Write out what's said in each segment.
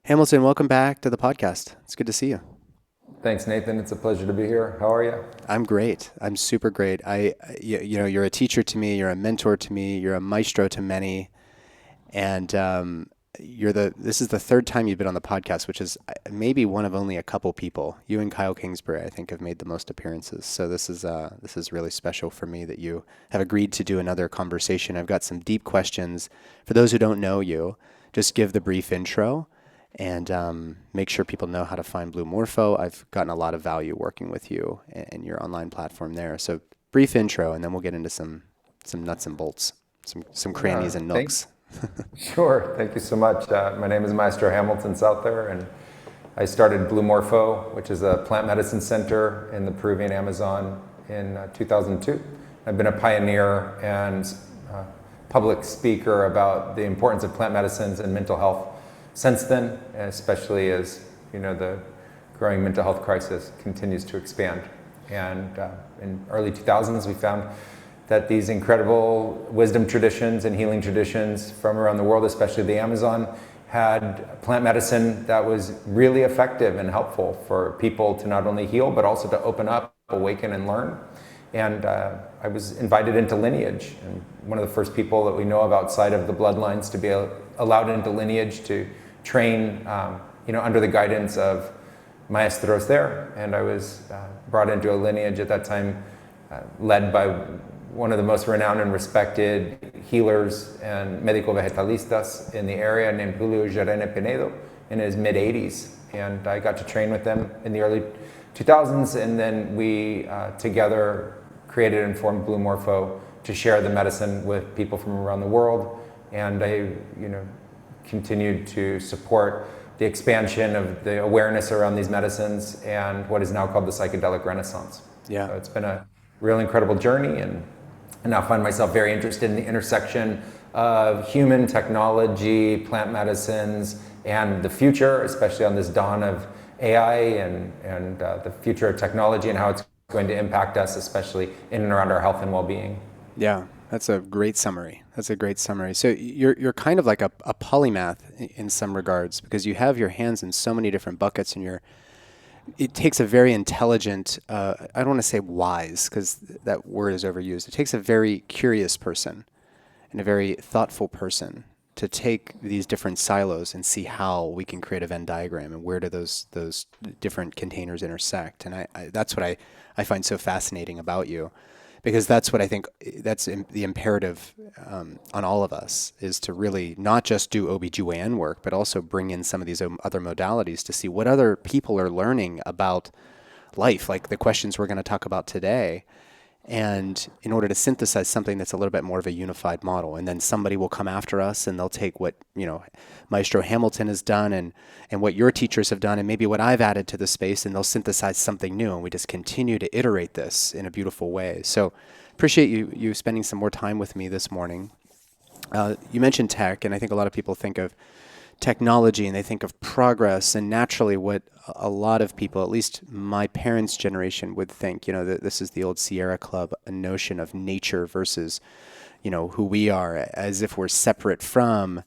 Hamilton, welcome back to the podcast. It's good to see you. Thanks, Nathan. It's a pleasure to be here. How are you? I'm great. I'm super great. You're a teacher to me. You're a mentor to me. You're a maestro to many, and this is the third time you've been on the podcast, which is maybe one of only a couple people. You and Kyle Kingsbury, I think, have made the most appearances. So this is really special for me that you have agreed to do another conversation. I've got some deep questions for those who don't know you. Just give the brief intro and make sure people know how to find Blue Morpho. I've gotten a lot of value working with you and your online platform there. So brief intro, and then we'll get into some nuts and bolts, some crannies and Thank, nooks. sure. Thank you so much. My name is Maestro Hamilton out there, and I started Blue Morpho, which is a plant medicine center in the Peruvian Amazon in 2002. I've been a pioneer and public speaker about the importance of plant medicines and mental health since then, especially as the growing mental health crisis continues to expand. And in early 2000s, we found that these incredible wisdom traditions and healing traditions from around the world, especially the Amazon, had plant medicine that was really effective and helpful for people to not only heal, but also to open up, awaken, and learn. And I was invited into lineage, and one of the first people that we know of outside of the bloodlines to be allowed into lineage to train, under the guidance of maestros there. And I was brought into a lineage at that time led by one of the most renowned and respected healers and medico vegetalistas in the area, named Julio Jarene Pinedo, in his mid-80s. And I got to train with them in the early 2000s, and then we together created and formed Blue Morpho to share the medicine with people from around the world. And I, continued to support the expansion of the awareness around these medicines and what is now called the psychedelic renaissance. Yeah. So it's been a real incredible journey, and I now find myself very interested in the intersection of human technology, plant medicines, and the future, especially on this dawn of AI and the future of technology and how it's going to impact us, especially in and around our health and well-being. Yeah, that's a great summary. That's a great summary. So you're kind of like a polymath in some regards, because you have your hands in so many different buckets, and it takes a very intelligent, I don't want to say wise, because that word is overused. It takes a very curious person and a very thoughtful person to take these different silos and see how we can create a Venn diagram and where do those different containers intersect. And that's what I find so fascinating about you, because that's what I think the imperative on all of us, is to really not just do OBGYN work, but also bring in some of these other modalities to see what other people are learning about life, like the questions we're going to talk about today. And in order to synthesize something that's a little bit more of a unified model, and then somebody will come after us and they'll take what Maestro Hamilton has done and what your teachers have done and maybe what I've added to the space, and they'll synthesize something new, and we just continue to iterate this in a beautiful way. So appreciate you spending some more time with me this morning. You mentioned tech, and I think a lot of people think of technology and they think of progress, and naturally what a lot of people, at least my parents' generation, would think, that this is the old Sierra Club, a notion of nature versus, who we are, as if we're separate from,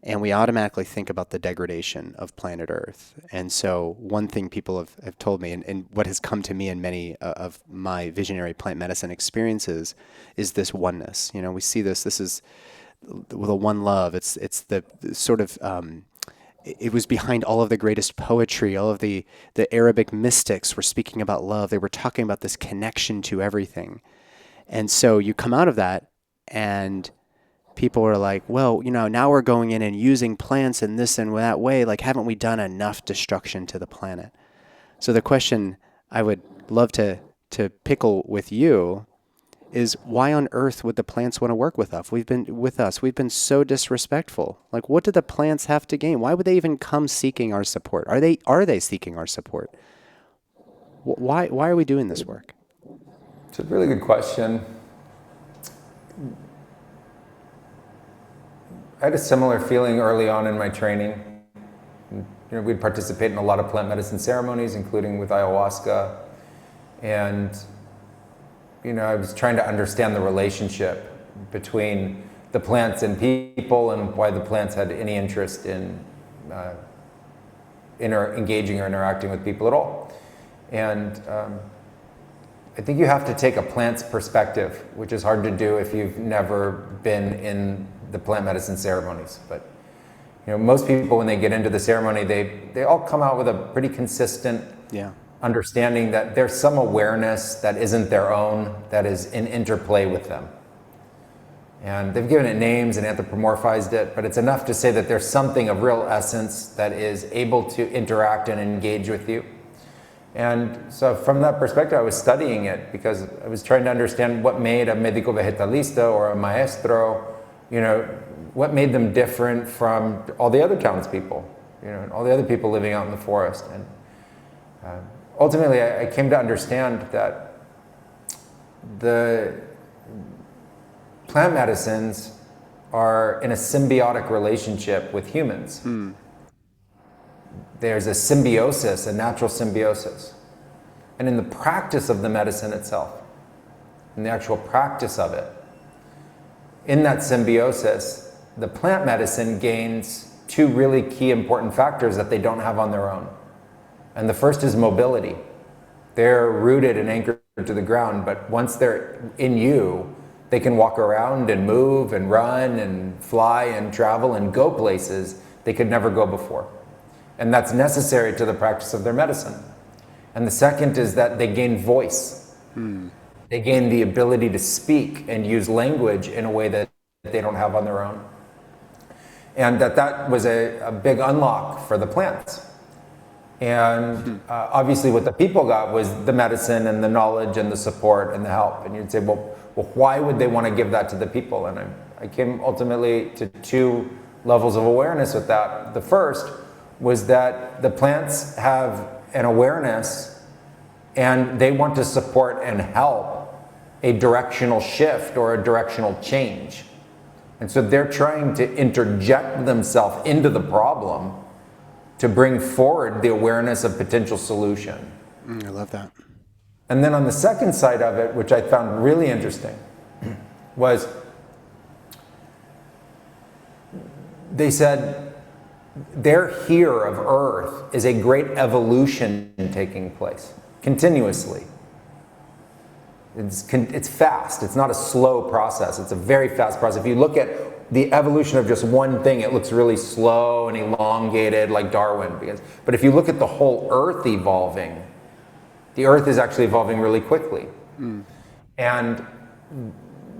and we automatically think about the degradation of planet Earth. And so one thing people have told me, and what has come to me in many of my visionary plant medicine experiences, is this oneness. We see this is with a one love. It's the sort of it was behind all of the greatest poetry. All of the Arabic mystics were speaking about love. They were talking about this connection to everything. And so you come out of that, and people are like, well, now we're going in and using plants in this and that way. Like, haven't we done enough destruction to the planet? So the question I would love to pickle with you is, why on earth would the plants want to work with us? We've been so disrespectful. Like, what do the plants have to gain? Why would they even come seeking our support? Are they seeking our support? Why are we doing this work? It's a really good question. I had a similar feeling early on in my training. We'd participate in a lot of plant medicine ceremonies, including with ayahuasca, and I was trying to understand the relationship between the plants and people, and why the plants had any interest in engaging or interacting with people at all. And I think you have to take a plant's perspective, which is hard to do if you've never been in the plant medicine ceremonies. But most people, when they get into the ceremony, they all come out with a pretty consistent understanding that there's some awareness that isn't their own, that is in interplay with them. And they've given it names and anthropomorphized it, but it's enough to say that there's something of real essence that is able to interact and engage with you. And so from that perspective, I was studying it because I was trying to understand what made a médico vegetalista or a maestro, what made them different from all the other townspeople, and all the other people living out in the forest. And ultimately, I came to understand that the plant medicines are in a symbiotic relationship with humans. There's a symbiosis, a natural symbiosis. And in the practice of the medicine itself, in the actual practice of it, in that symbiosis, the plant medicine gains two really key important factors that they don't have on their own. And the first is mobility. They're rooted and anchored to the ground, but once they're in you, they can walk around and move and run and fly and travel and go places they could never go before. And that's necessary to the practice of their medicine. And the second is that they gain voice. They gain the ability to speak and use language in a way that they don't have on their own. And that was a big unlock for the plants. And obviously what the people got was the medicine and the knowledge and the support and the help. And you'd say, well, why would they want to give that to the people? And I came ultimately to two levels of awareness with that. The first was that the plants have an awareness and they want to support and help a directional shift or a directional change. And so they're trying to interject themselves into the problem to bring forward the awareness of potential solution. I love that. And then on the second side of it, which I found really interesting, was they said their here of Earth is a great evolution taking place continuously. It's fast. It's not a slow process. It's a very fast process. If you look at the evolution of just one thing, it looks really slow and elongated like Darwin. But if you look at the whole Earth evolving, the Earth is actually evolving really quickly. And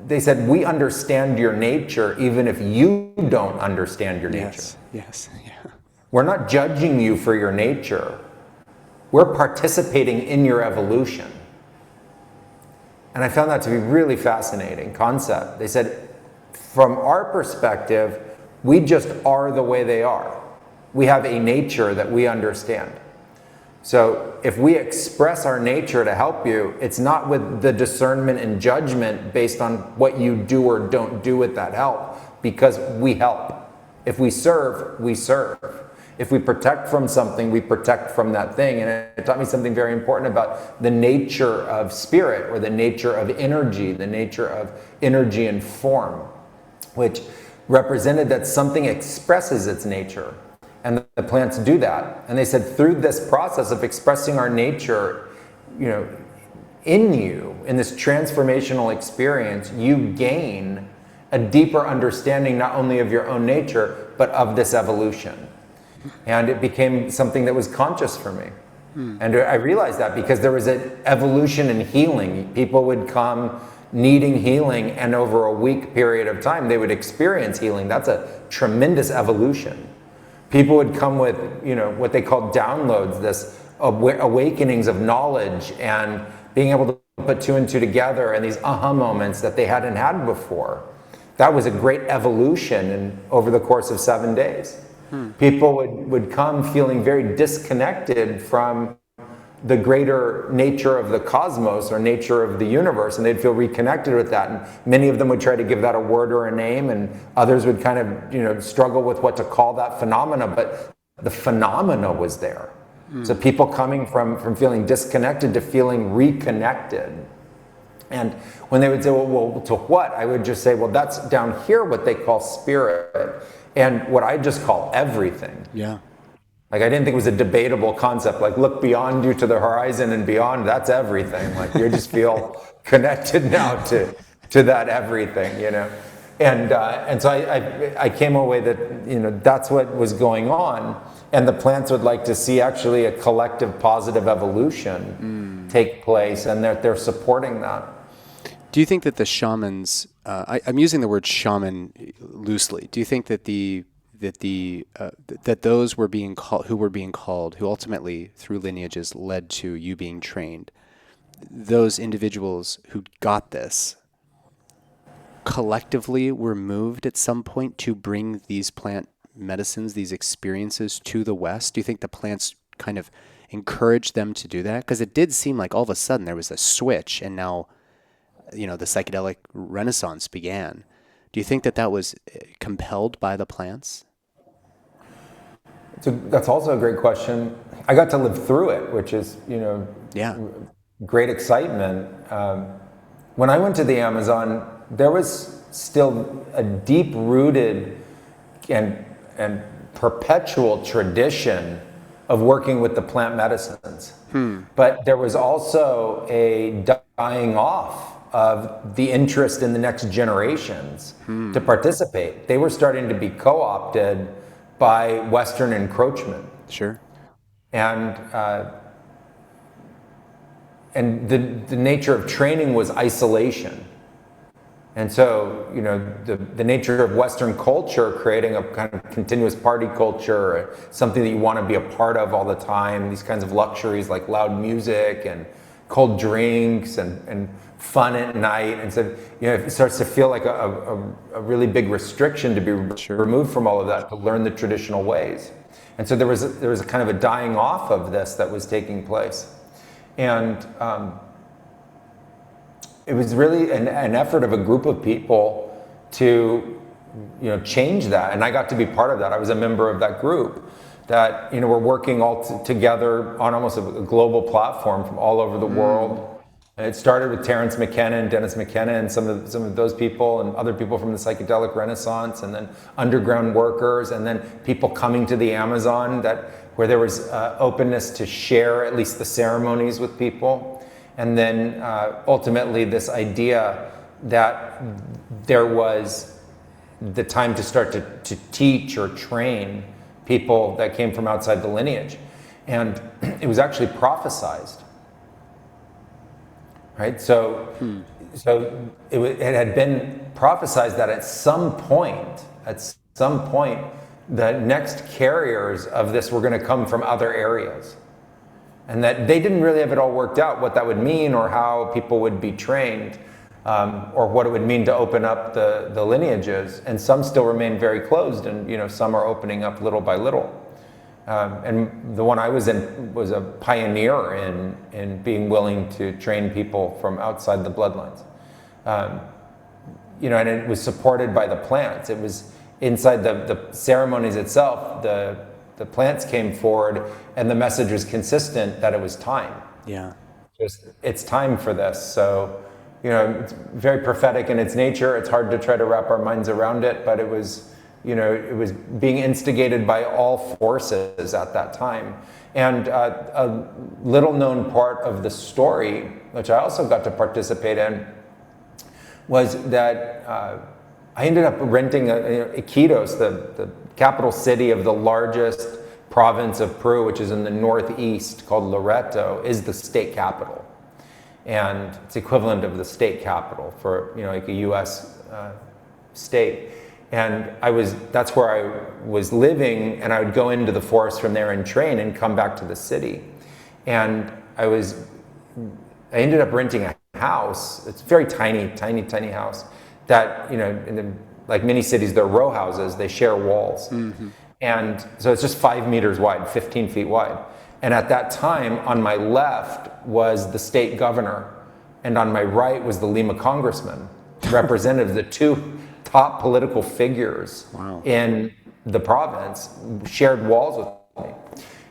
they said, we understand your nature even if you don't understand your nature. Yes. Yeah. We're not judging you for your nature. We're participating in your evolution. And I found that to be a really fascinating concept. They said, from our perspective, we just are the way they are. We have a nature that we understand. So if we express our nature to help you, it's not with the discernment and judgment based on what you do or don't do with that help, because we help. If we serve, we serve. If we protect from something, we protect from that thing. And it taught me something very important about the nature of spirit, or the nature of energy, the nature of energy and form, which represented that something expresses its nature. And the plants do that. And they said through this process of expressing our nature, in you, in this transformational experience, you gain a deeper understanding not only of your own nature, but of this evolution. And it became something that was conscious for me. And I realized that because there was an evolution in healing. People would come needing healing, and over a week period of time, they would experience healing. That's a tremendous evolution. People would come with, what they call downloads, this awakenings of knowledge and being able to put two and two together, and these aha moments that they hadn't had before. That was a great evolution over the course of 7 days. People would come feeling very disconnected from the greater nature of the cosmos or nature of the universe, and they'd feel reconnected with that. And many of them would try to give that a word or a name, and others would kind of struggle with what to call that phenomena, but the phenomena was there. So people coming from feeling disconnected to feeling reconnected. And when they would say, well, to what? I would just say, well, that's down here what they call spirit, and what I just call everything. Yeah. Like, I didn't think it was a debatable concept. Like, look beyond you to the horizon and beyond, that's everything. Like, you just feel connected now to that everything, you know? And so I came away that, you know, that's what was going on. And the plants would like to see actually a collective positive evolution take place, and they're supporting that. Do you think that the shamans, I'm using the word shaman loosely, do you think that that those were being called, who ultimately through lineages led to you being trained, those individuals who got this collectively were moved at some point to bring these plant medicines, these experiences to the West? Do you think the plants kind of encouraged them to do that? Because it did seem like all of a sudden there was a switch, and now, you know, the psychedelic renaissance began. Do you think that that was compelled by the plants? So that's also a great question. I got to live through it, which is, you know, Yeah. great excitement. When I went to the Amazon, there was still a deep-rooted and perpetual tradition of working with the plant medicines. But there was also a dying off of the interest in the next generations to participate. They were starting to be co-opted by Western encroachment. Sure. And the nature of training was isolation. And so, you know, the nature of Western culture, creating a kind of continuous party culture, something that you want to be a part of all the time, these kinds of luxuries like loud music and cold drinks and fun at night. And so, you know, it starts to feel like a really big restriction to be removed from all of that, to learn the traditional ways. And so there was a kind of a dying off of this that was taking place. And it was really an effort of a group of people to, you know, change that. And I got to be part of that. I was a member of that group that, you know, we're working all together on almost a global platform from all over the world. And it started with Terence McKenna, Dennis McKenna, and some of those people, and other people from the psychedelic renaissance, and then underground workers, and then people coming to the Amazon where there was openness to share at least the ceremonies with people. And then ultimately this idea that there was the time to start to teach or train people that came from outside the lineage. And it was actually prophesized, right? So it had been prophesized that at some point, the next carriers of this were going to come from other areas. And that they didn't really have it all worked out, what that would mean, or how people would be trained, or what it would mean to open up the lineages. And some still remain very closed, and, you know, some are opening up little by little. And the one I was in was a pioneer in being willing to train people from outside the bloodlines. You know, and it was supported by the plants. It was inside the ceremonies itself. The plants came forward, and the message was consistent that it was time. Yeah. It's time for this. So, you know, it's very prophetic in its nature. It's hard to try to wrap our minds around it, but it was, you know, it was being instigated by all forces at that time. And a little known part of the story, which I also got to participate in, was that I ended up renting Iquitos, the capital city of the largest province of Peru, which is in the northeast, called Loreto, is the state capital. And it's equivalent of the state capital for, you know, like a US state. And that's where I was living, and I would go into the forest from there and train and come back to the city. And I ended up renting a house. It's a very tiny house that, you know, like many cities, they're row houses, they share walls. Mm-hmm. And so it's just 5 meters wide, 15 feet wide. And at that time, on my left was the state governor, and on my right was the Lima congressman, representative, the two top political figures in the province, shared walls with me.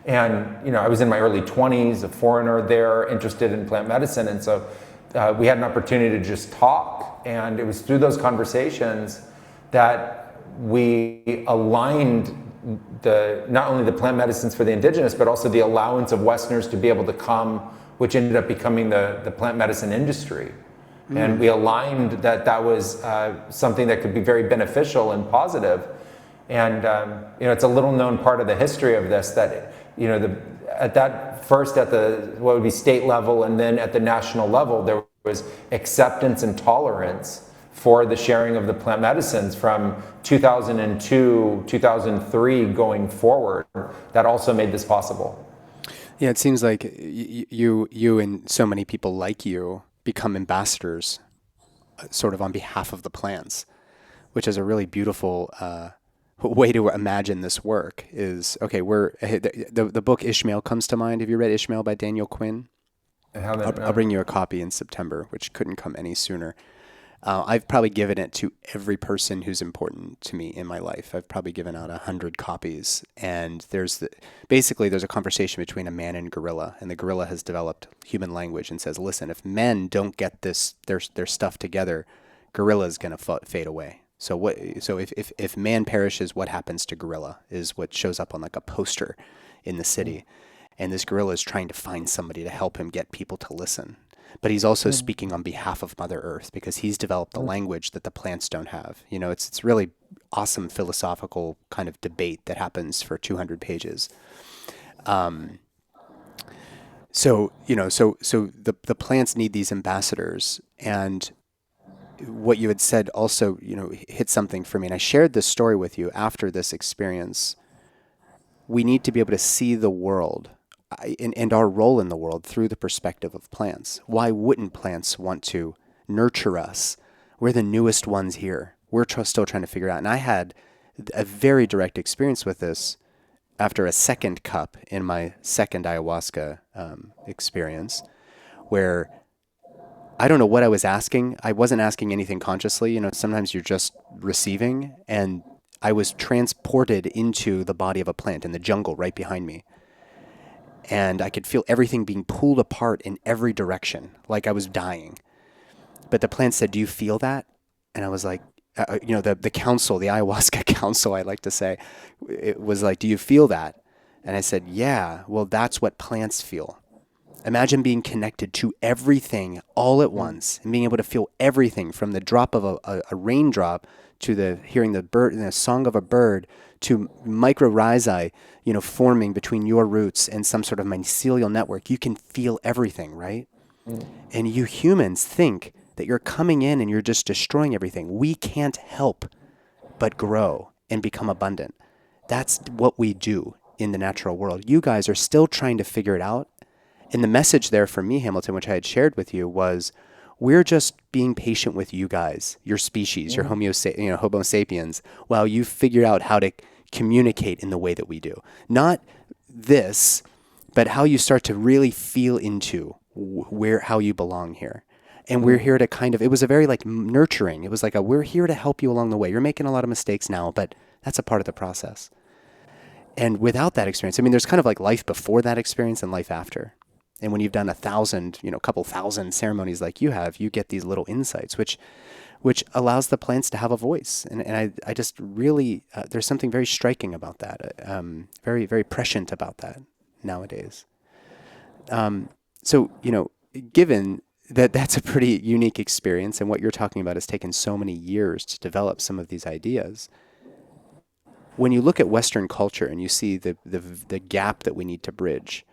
And, you know, I was in my early 20s, a foreigner there, interested in plant medicine. And so we had an opportunity to just talk. And it was through those conversations that we aligned not only the plant medicines for the indigenous, but also the allowance of Westerners to be able to come, which ended up becoming the plant medicine industry. And we aligned that was something that could be very beneficial and positive. And it's a little known part of the history of this that at the what would be state level and then at the national level, there was acceptance and tolerance for the sharing of the plant medicines from 2002, 2003 going forward. That also made this possible. Yeah, it seems like you and so many people like you become ambassadors sort of on behalf of the plants, which is a really beautiful way to imagine this work is, okay, the book Ishmael comes to mind. Have you read Ishmael by Daniel Quinn? I haven't. I'll bring you a copy in September, which couldn't come any sooner. I've probably given it to every person who's important to me in my life. I've probably given out 100 copies. And basically there's a conversation between a man and gorilla, and the gorilla has developed human language and says, listen, if men don't get their stuff together, gorilla's going to fade away. So if man perishes, what happens to gorilla is what shows up on like a poster in the city. And this gorilla is trying to find somebody to help him get people to listen. But he's also speaking on behalf of Mother Earth because he's developed a language that the plants don't have. It's really awesome philosophical kind of debate that happens for 200 pages. So the plants need these ambassadors. And what you had said also, hit something for me. And I shared this story with you after this experience. We need to be able to see the world and our role in the world through the perspective of plants. Why wouldn't plants want to nurture us? We're the newest ones here. We're still trying to figure it out. And I had a very direct experience with this after a second cup in my second ayahuasca experience, where I don't know what I was asking. I wasn't asking anything consciously. Sometimes you're just receiving, and I was transported into the body of a plant in the jungle right behind me. And I could feel everything being pulled apart in every direction, like I was dying. But the plant said, do you feel that? And I was like, the council, the ayahuasca council, I like to say, it was like, do you feel that? And I said, yeah, well, that's what plants feel. Imagine being connected to everything all at once and being able to feel everything from the drop of a raindrop to hearing the song of a bird to mycorrhizae, forming between your roots and some sort of mycelial network. You can feel everything, right? And you humans think that you're coming in and you're just destroying everything. We can't help but grow and become abundant. That's what we do in the natural world. You guys are still trying to figure it out. And the message there for me, Hamilton, which I had shared with you, was we're just being patient with you guys, your species, your Homo sapiens, while you figure out how to communicate in the way that we do. Not this, but how you start to really feel into how you belong here. And we're here to it was a very nurturing. It was like we're here to help you along the way. You're making a lot of mistakes now, but that's a part of the process. And without that experience, there's kind of like life before that experience and life after. And when you've done 1,000, couple thousand ceremonies like you have, you get these little insights, which allows the plants to have a voice. And I just really, there's something very striking about that, very, very prescient about that nowadays. So, given that that's a pretty unique experience, and what you're talking about has taken so many years to develop some of these ideas, when you look at Western culture and you see the gap that we need to bridge,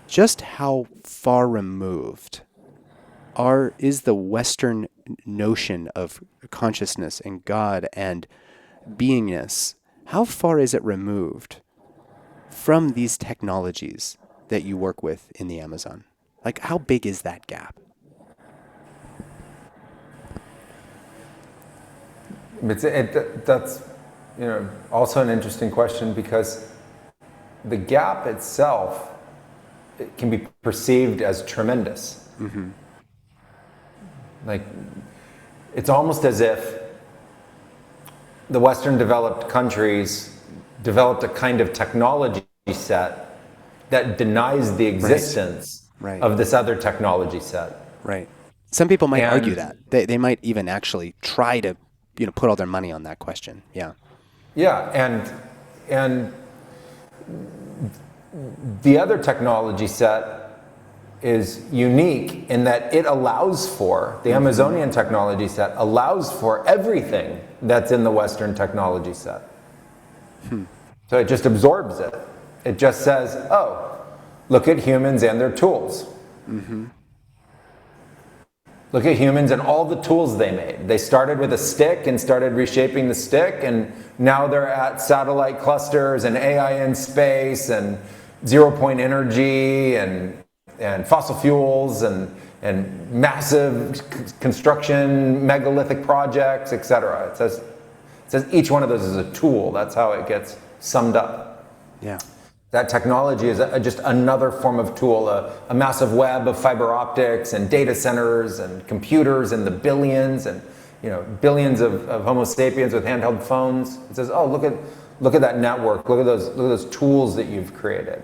just how far removed is the Western notion of consciousness and God and beingness? How far is it removed from these technologies that you work with in the Amazon? Like, how big is that gap? That's also an interesting question, because the gap itself, it can be perceived as tremendous. Mm-hmm. Like, it's almost as if the Western developed countries developed a kind of technology set that denies the existence of this other technology set. Right. Some people might argue that. They might even actually try to, put all their money on that question. Yeah. Yeah, and And the other technology set is unique in that it allows for, the Amazonian technology set allows for everything that's in the Western technology set. So it just absorbs it. It just says, oh, look at humans and their tools. Look at humans and all the tools they made. They started with a stick and started reshaping the stick, and now they're at satellite clusters and AI in space and zero-point energy and fossil fuels and massive construction, megalithic projects, etc. It says each one of those is a tool. That's how it gets summed up. Yeah. That technology is just another form of tool, a massive web of fiber optics and data centers and computers in the billions and billions of Homo sapiens with handheld phones. It says, oh, look at that network. Look at those tools that you've created.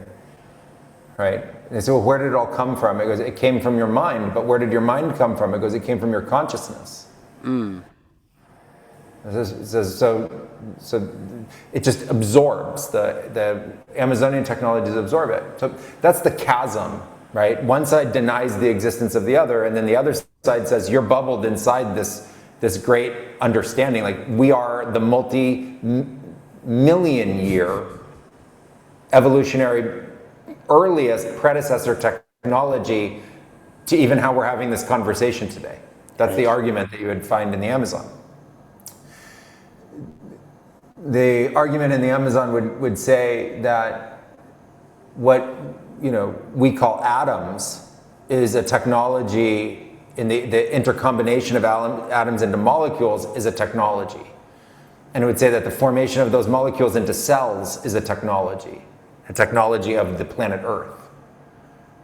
Right? And so where did it all come from? It goes, it came from your mind. But where did your mind come from? It goes, it came from your consciousness. So it just absorbs, the Amazonian technologies absorb it. So that's the chasm, right? One side denies the existence of the other, and then the other side says you're bubbled inside this great understanding. Like, we are the multi-million year evolutionary earliest predecessor technology to even how we're having this conversation today. That's the argument that you would find in the Amazon. The argument in the Amazon would say that what we call atoms is a technology, in the intercombination of atoms into molecules is a technology. And it would say that the formation of those molecules into cells is a technology of the planet Earth.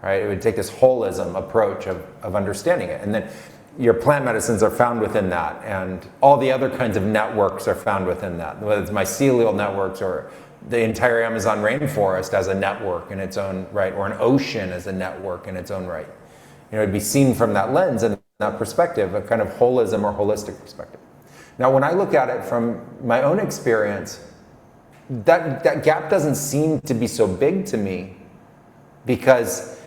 Right? It would take this holism approach of understanding it. And then your plant medicines are found within that, and all the other kinds of networks are found within that, whether it's mycelial networks or the entire Amazon rainforest as a network in its own right, or an ocean as a network in its own right. It'd be seen from that lens and that perspective, a kind of holism or holistic perspective. Now, when I look at it from my own experience, that gap doesn't seem to be so big to me, because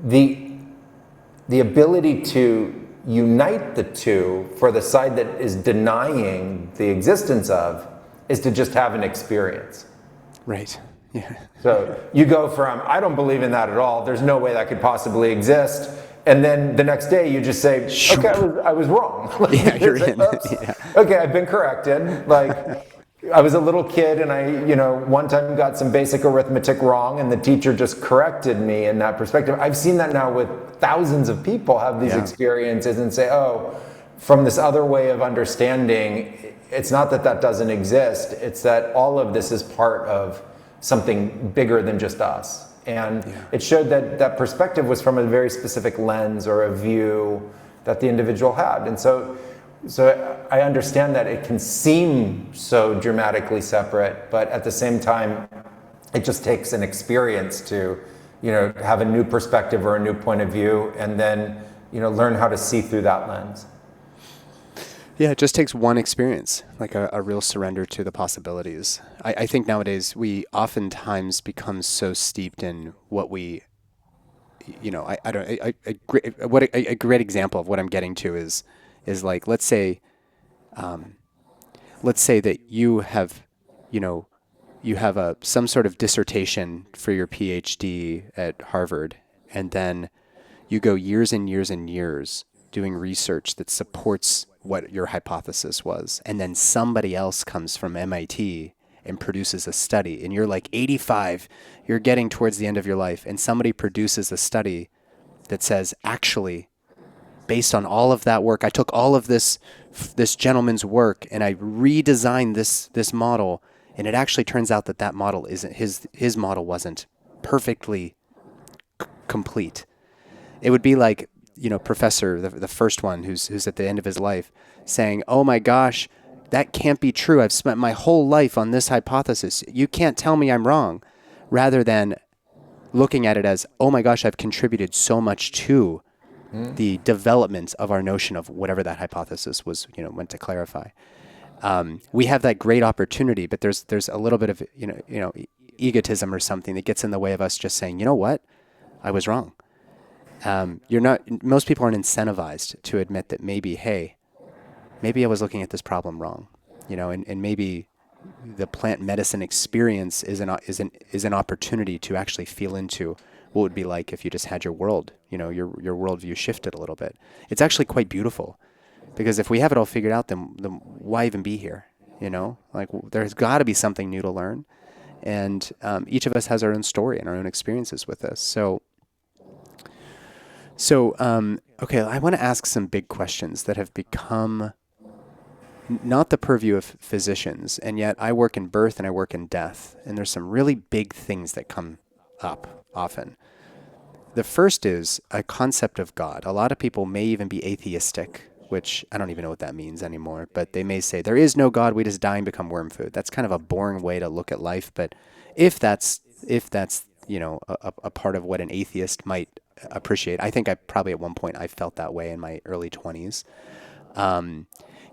the ability to unite the two for the side that is denying the existence of is to just have an experience. Right. Yeah. So you go from, I don't believe in that at all, there's no way that could possibly exist, and then the next day you just say, okay, I was wrong. Yeah, you're in. Yeah. Okay, I've been corrected. Like, I was a little kid and I, one time got some basic arithmetic wrong and the teacher just corrected me in that perspective. I've seen that now with thousands of people have these experiences and say, oh, from this other way of understanding, it's not that doesn't exist. It's that all of this is part of something bigger than just us. And it showed that perspective was from a very specific lens or a view that the individual had. And so I understand that it can seem so dramatically separate, but at the same time, it just takes an experience to, have a new perspective or a new point of view, and then, learn how to see through that lens. Yeah, it just takes one experience, like a real surrender to the possibilities. I think nowadays we oftentimes become so steeped in what we, a great example of what I'm getting to is like, let's say that you have, some sort of dissertation for your PhD at Harvard, and then you go years and years and years doing research that supports what your hypothesis was, and then somebody else comes from MIT and produces a study, and you're like 85, you're getting towards the end of your life, and somebody produces a study that says, actually, based on all of that work, I took all of this gentleman's work and I redesigned this model, and it actually turns out that model isn't his model wasn't perfectly complete. It would be like, Professor, the first one who's at the end of his life, saying, "Oh my gosh, that can't be true. I've spent my whole life on this hypothesis. You can't tell me I'm wrong," rather than looking at it as, "Oh my gosh, I've contributed so much to the development of our notion of whatever that hypothesis was, meant to clarify." We have that great opportunity, but there's a little bit of egotism or something that gets in the way of us just saying, you know what, I was wrong. You're not. Most people aren't incentivized to admit that maybe I was looking at this problem wrong, and maybe the plant medicine experience is an opportunity to actually feel into what would be like if you just had your world, your worldview shifted a little bit. It's actually quite beautiful, because if we have it all figured out, then why even be here? Like there's got to be something new to learn, and each of us has our own story and our own experiences with this. Okay, I want to ask some big questions that have become not the purview of physicians, and yet I work in birth and I work in death, and there's some really big things that come up often. The first is a concept of God. A lot of people may even be atheistic, which I don't even know what that means anymore, but they may say, there is no God, we just die and become worm food. That's kind of a boring way to look at life, but if that's a part of what an atheist might appreciate, I think I probably at one point I felt that way in my early 20s.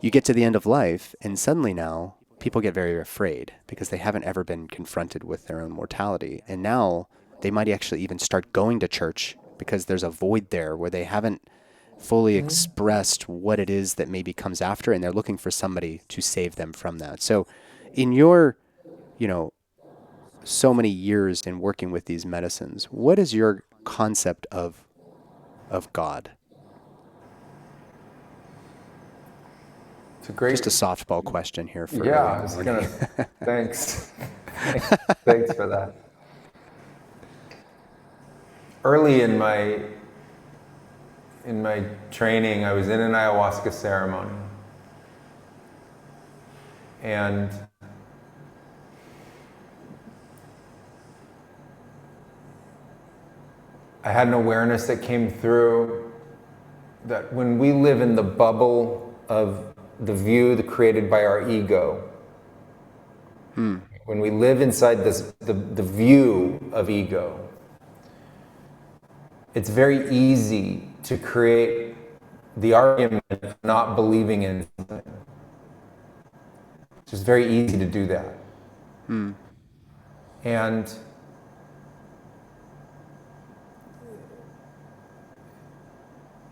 You get to the end of life, and suddenly now people get very afraid because they haven't ever been confronted with their own mortality. And now they might actually even start going to church because there's a void there where they haven't fully expressed what it is that maybe comes after, and they're looking for somebody to save them from that. So in your, so many years in working with these medicines, what is your concept of God? It's a great, just a softball question here for yeah. I was gonna. Thanks, thanks for that. Early in my training, I was in an ayahuasca ceremony, and I had an awareness that came through that when we live in the bubble of the view created by our ego, when we live inside the view of ego, it's very easy to create the argument of not believing in something. It's just very easy to do that. And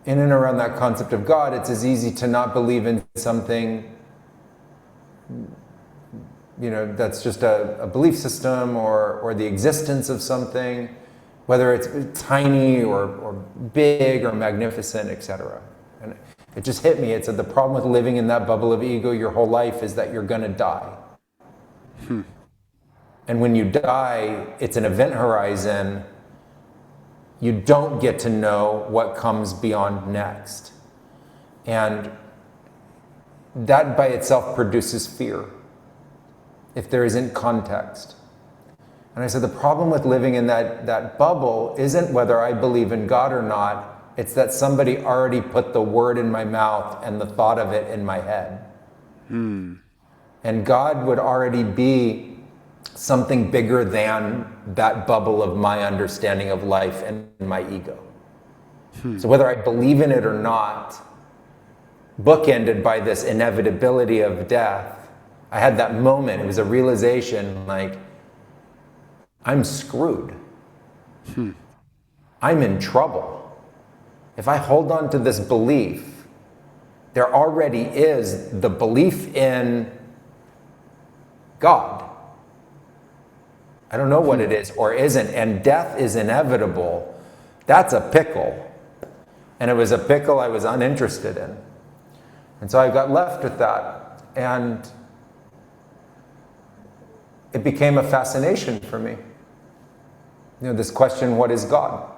in and around that concept of God, it's as easy to not believe in something, that's just a belief system or the existence of something, whether it's tiny or big or magnificent, etc. And it just hit me. It said the problem with living in that bubble of ego your whole life is that you're going to die. And when you die, it's an event horizon. You don't get to know what comes beyond next. And that by itself produces fear, if there isn't context. And I said, the problem with living in that bubble isn't whether I believe in God or not, it's that somebody already put the word in my mouth and the thought of it in my head. And God would already be something bigger than that bubble of my understanding of life and my ego. So whether I believe in it or not, bookended by this inevitability of death, I had that moment. It was a realization, like, I'm screwed. I'm in trouble. If I hold on to this belief, there already is the belief in God. I don't know what it is or isn't, and death is inevitable. That's a pickle. And it was a pickle I was uninterested in. And so I got left with that. And it became a fascination for me. This question, what is God?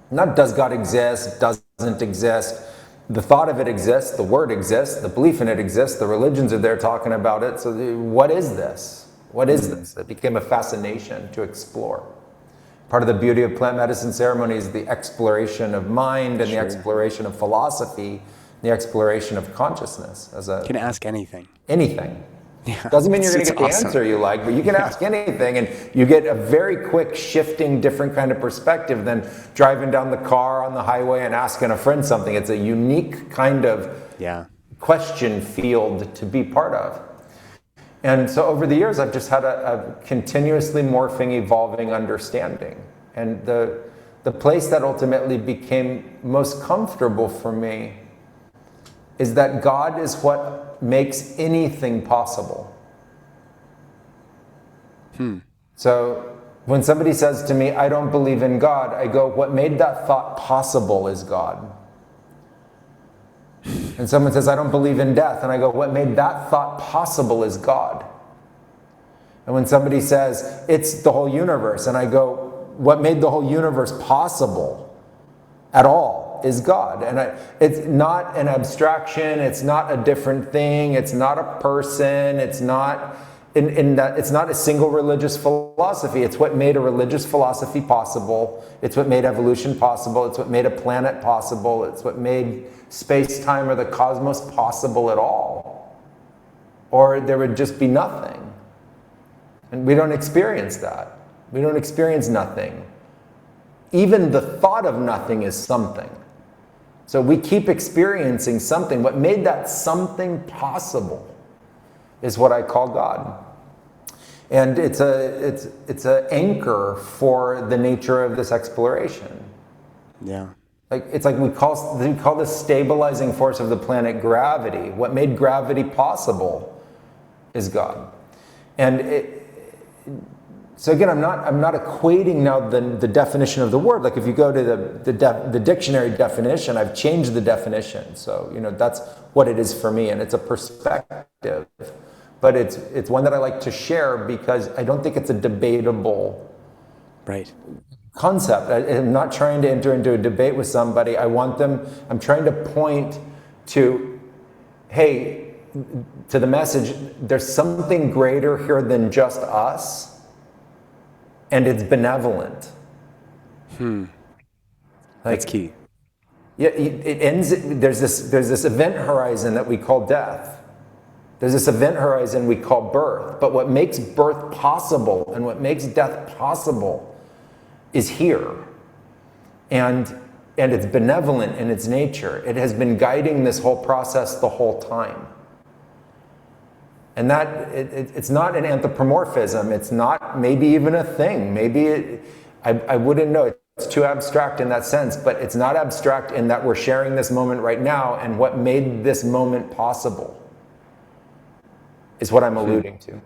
Not does God exist, doesn't exist. The thought of it exists, the word exists, the belief in it exists, the religions are there talking about it. So what is this? What is this? It became a fascination to explore. Part of the beauty of plant medicine ceremonies is the exploration of mind and the exploration of philosophy, the exploration of consciousness. You can ask anything. Anything. Yeah, Doesn't mean you're going to get the awesome answer you like, but you can ask anything, and you get a very quick, shifting, different kind of perspective than driving down the car on the highway and asking a friend something. It's a unique kind of question field to be part of. And so over the years, I've just had a continuously morphing, evolving understanding. And the place that ultimately became most comfortable for me is that God is what makes anything possible. So when somebody says to me, I don't believe in God, I go, what made that thought possible is God. And someone says, I don't believe in death, and I go, what made that thought possible is God. And when somebody says, it's the whole universe, and I go, what made the whole universe possible at all is God. And it's not an abstraction, it's not a different thing, it's not a person, it's not in that it's not a single religious philosophy. It's what made a religious philosophy possible. It's what made evolution possible. It's what made a planet possible. It's what made space-time or the cosmos possible at all. Or there would just be nothing. And we don't experience that. We don't experience nothing. Even the thought of nothing is something. So we keep experiencing something. What made that something possible is what I call God. And it's an anchor for the nature of this exploration. Yeah. It's like we call this stabilizing force of the planet gravity. What made gravity possible is God. And so again, I'm not equating now the definition of the word. Like if you go to the dictionary definition, I've changed the definition. So that's what it is for me, and it's a perspective. But it's one that I like to share because I don't think it's a debatable concept. I'm not trying to enter into a debate with somebody. I'm trying to point to, hey, to the message, there's something greater here than just us, and it's benevolent. That's key. Yeah, it ends. There's this event horizon that we call death. There's this event horizon we call birth. But what makes birth possible and what makes death possible is here. And it's benevolent in its nature. It has been guiding this whole process the whole time. And that it's not an anthropomorphism. It's not maybe even a thing. Maybe I wouldn't know. It's too abstract in that sense, but it's not abstract in that we're sharing this moment right now, and what made this moment possible is what I'm alluding to.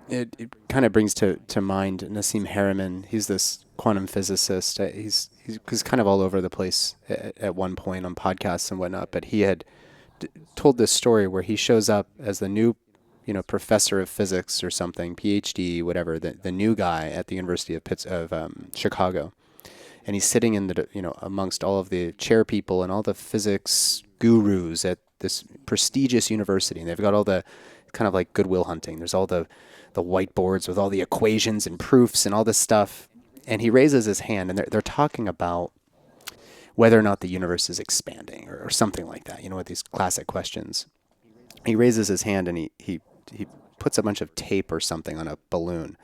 It kind of brings to mind Nassim Haramein. He's this quantum physicist. He's kind of all over the place at one point on podcasts and whatnot, but he had told this story where he shows up as the new professor of physics or something, PhD, whatever, the new guy at the University of Chicago. And he's sitting in amongst all of the chair people and all the physics gurus at this prestigious university. And they've got all the kind of like Goodwill Hunting. There's all the whiteboards with all the equations and proofs and all this stuff. And he raises his hand, and they're talking about whether or not the universe is expanding or something like that, with these classic questions. He raises his hand and he puts a bunch of tape or something on a balloon,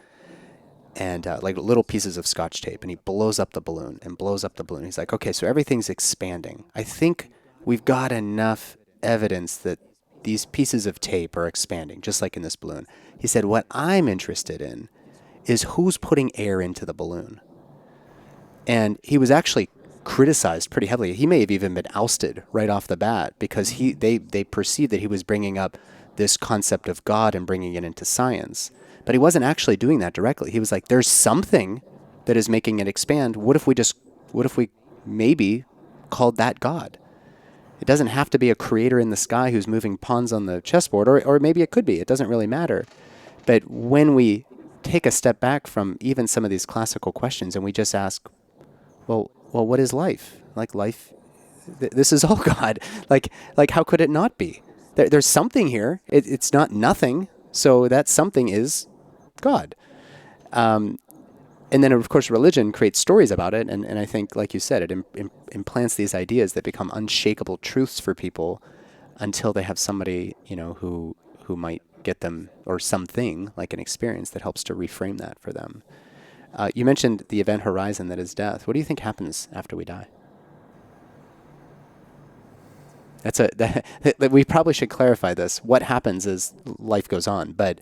and like little pieces of scotch tape, and he blows up the balloon and blows up the balloon. He's like, okay, so everything's expanding. I think we've got enough evidence that these pieces of tape are expanding, just like in this balloon. He said, what I'm interested in is who's putting air into the balloon. And he was actually criticized pretty heavily. He may have even been ousted right off the bat because they perceived that he was bringing up this concept of God and bringing it into science. But he wasn't actually doing that directly. He was like, there's something that is making it expand. What if we maybe called that God? It doesn't have to be a creator in the sky who's moving pawns on the chessboard, or maybe it could be. It doesn't really matter. But when we take a step back from even some of these classical questions and we just ask, well, what is life? Like life, this is all God. Like how could it not be? There's something here. It's not nothing. So that something is God. And then, of course, religion creates stories about it. And I think, like you said, it implants these ideas that become unshakable truths for people until they have somebody, who might get them, or something like an experience that helps to reframe that for them. You mentioned the event horizon that is death. What do you think happens after we die? We probably should clarify this. What happens as life goes on, but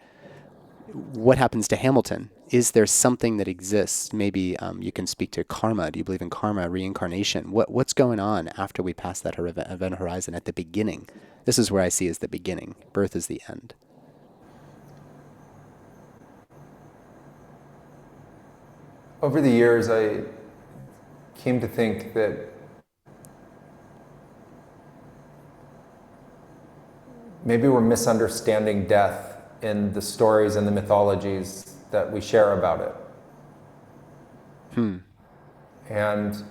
what happens to Hamilton? Is there something that exists? Maybe you can speak to karma. Do you believe in karma, reincarnation? What's going on after we pass that event horizon at the beginning? This is where I see as the beginning. Birth is the end. Over the years, I came to think that maybe we're misunderstanding death in the stories and the mythologies that we share about it. And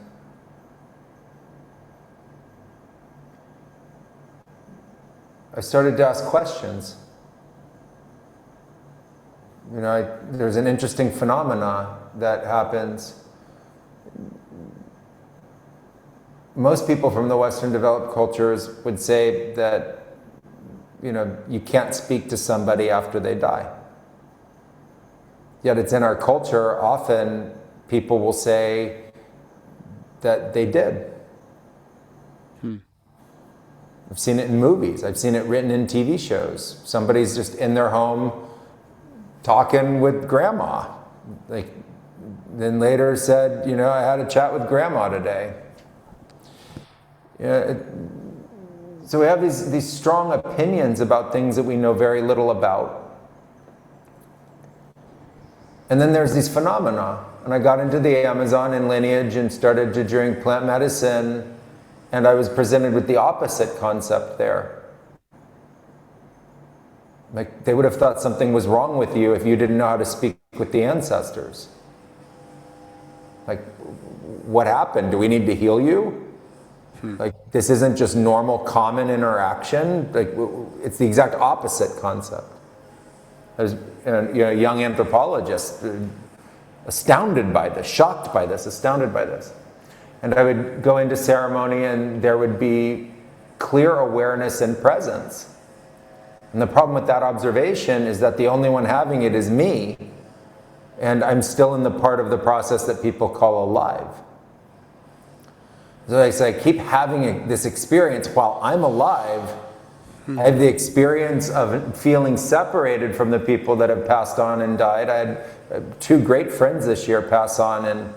I started to ask questions. You know, there's an interesting phenomena that happens. Most people from the Western developed cultures would say that, you know, you can't speak to somebody after they die. Yet it's in our culture, often people will say that they did. I've seen it in movies. I've seen it written in TV shows. Somebody's just in their home talking with grandma. Like, then later said, you know, I had a chat with grandma today. So we have these strong opinions about things that we know very little about. And then there's these phenomena. And I got into the Amazon and lineage and started to drink plant medicine, and I was presented with the opposite concept there. Like, they would have thought something was wrong with you if you didn't know how to speak with the ancestors. Like, what happened? Do we need to heal you? Like, this isn't just normal, common interaction. Like, it's the exact opposite concept. I was a young anthropologist, astounded by this, shocked by this, astounded by this. And I would go into ceremony and there would be clear awareness and presence. And the problem with that observation is that the only one having it is me, and I'm still in the part of the process that people call alive. So I keep having this experience while I'm alive. I have the experience of feeling separated from the people that have passed on and died. I had 2 great friends this year pass on, and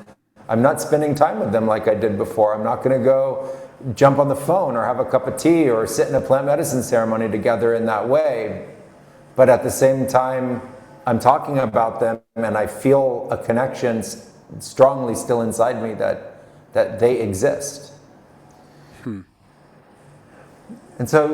I'm not spending time with them like I did before. I'm not going to go jump on the phone or have a cup of tea or sit in a plant medicine ceremony together in that way. But at the same time, I'm talking about them, and I feel a connection strongly still inside me that they exist. And so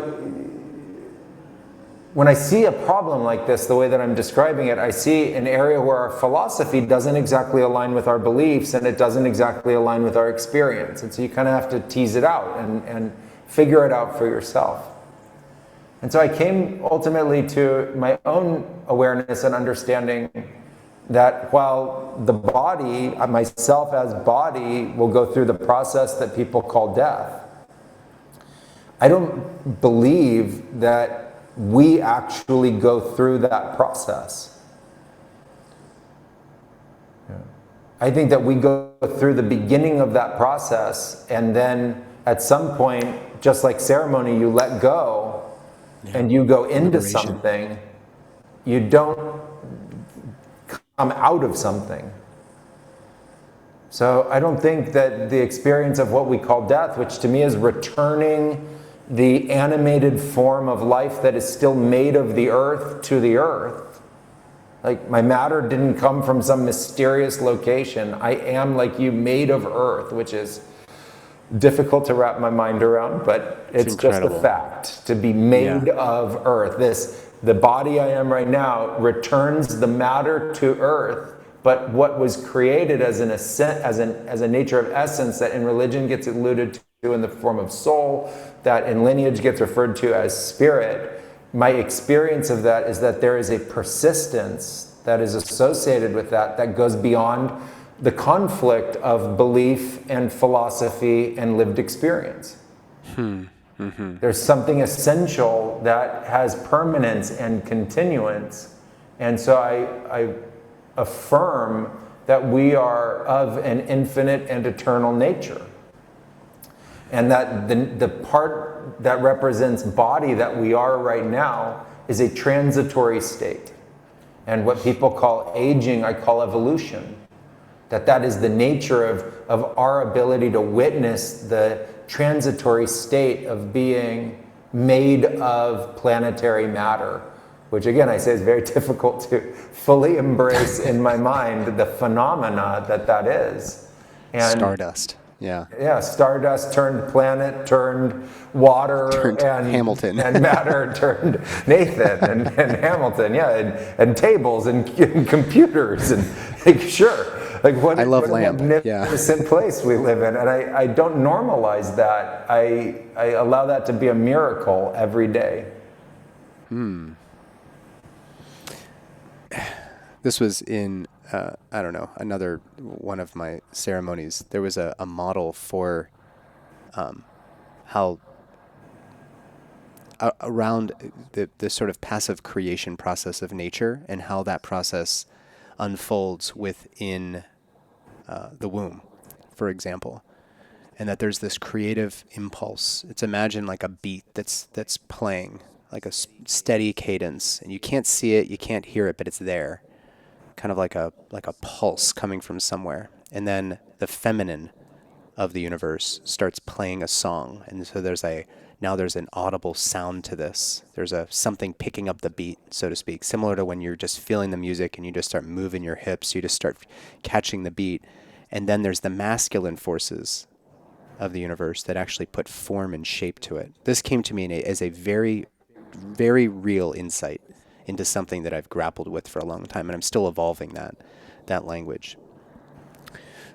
when I see a problem like this, the way that I'm describing it, I see an area where our philosophy doesn't exactly align with our beliefs, and it doesn't exactly align with our experience. And so you kind of have to tease it out and figure it out for yourself. And so I came ultimately to my own awareness and understanding that while the body, myself as body, will go through the process that people call death, I don't believe that we actually go through that process. I think that we go through the beginning of that process, and then at some point, just like ceremony, you let go and you go into something. You don't come out of something. So I don't think that the experience of what we call death, which to me is returning the animated form of life that is still made of the earth to the earth. Like, my matter didn't come from some mysterious location. I am, like you, made of earth, which is difficult to wrap my mind around, but it's just a fact. To be made of earth. The body I am right now returns the matter to earth, but what was created as a nature of essence that in religion gets alluded to in the form of soul, that in lineage gets referred to as spirit, my experience of that is that there is a persistence that is associated with that goes beyond the conflict of belief and philosophy and lived experience. There's something essential that has permanence and continuance. And so I affirm that we are of an infinite and eternal nature. And that the part that represents body that we are right now is a transitory state. And what people call aging, I call evolution. That is the nature of our ability to witness the transitory state of being made of planetary matter, which again I say is very difficult to fully embrace in my mind, the phenomena that is. And Stardust. Yeah. yeah, stardust turned planet, turned water, Turned and Hamilton. and matter turned Nathan and Hamilton, yeah, and tables and computers and like, sure. Like what, I love what a lamp. magnificent place we live in, and I don't normalize that. I allow that to be a miracle every day. This was in, I don't know, another one of my ceremonies. There was a model for how around the sort of passive creation process of nature and how that process unfolds within the womb, for example. And that there's this creative impulse. It's imagine like a beat that's playing, like a steady cadence, and you can't see it, you can't hear it, but it's there. Kind of like a pulse coming from somewhere. And then the feminine of the universe starts playing a song. And so there's an audible sound to this. There's something picking up the beat, so to speak, similar to when you're just feeling the music and you just start moving your hips, you just start catching the beat. And then there's the masculine forces of the universe that actually put form and shape to it. This came to me as a very, very real insight into something that I've grappled with for a long time, and I'm still evolving that language.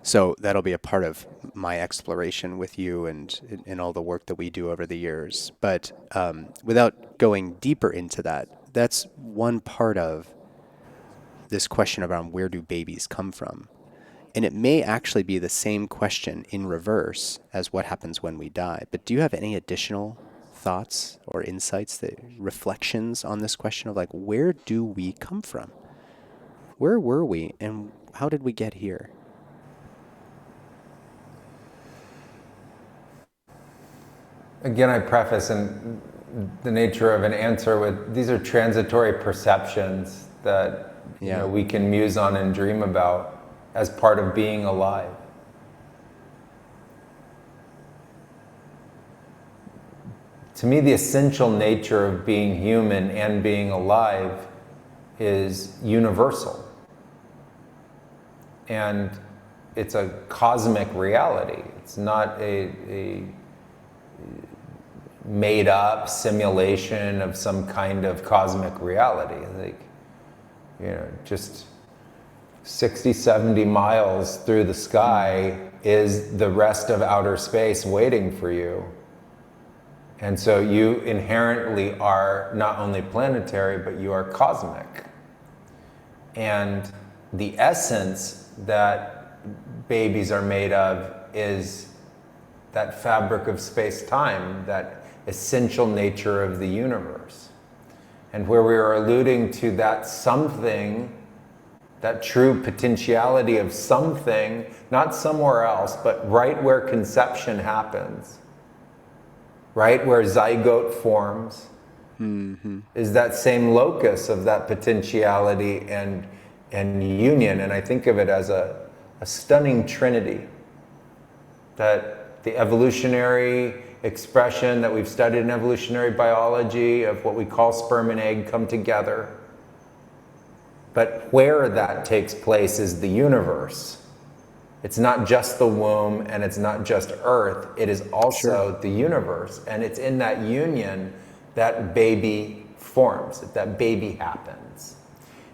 So that'll be a part of my exploration with you and in all the work that we do over the years. But without going deeper into that, that's one part of this question around where do babies come from. And it may actually be the same question in reverse as what happens when we die. But do you have any additional thoughts or insights, reflections on this question of like, where do we come from? Where were we and how did we get here? Again, I preface in the nature of an answer with these are transitory perceptions that we can muse on and dream about as part of being alive. To me, the essential nature of being human and being alive is universal. And it's a cosmic reality. It's not a made up simulation of some kind of cosmic reality. Like, just 60, 70 miles through the sky is the rest of outer space waiting for you. And so you inherently are not only planetary, but you are cosmic. And the essence that babies are made of is that fabric of space-time, that essential nature of the universe. And where we are alluding to that something, that true potentiality of something, not somewhere else, but right where conception happens, right where zygote forms, is that same locus of that potentiality and union. And I think of it as a stunning trinity, that the evolutionary expression that we've studied in evolutionary biology of what we call sperm and egg come together. But where that takes place is the universe. It's not just the womb and it's not just Earth, it is also the universe. And it's in that union that baby forms, that baby happens.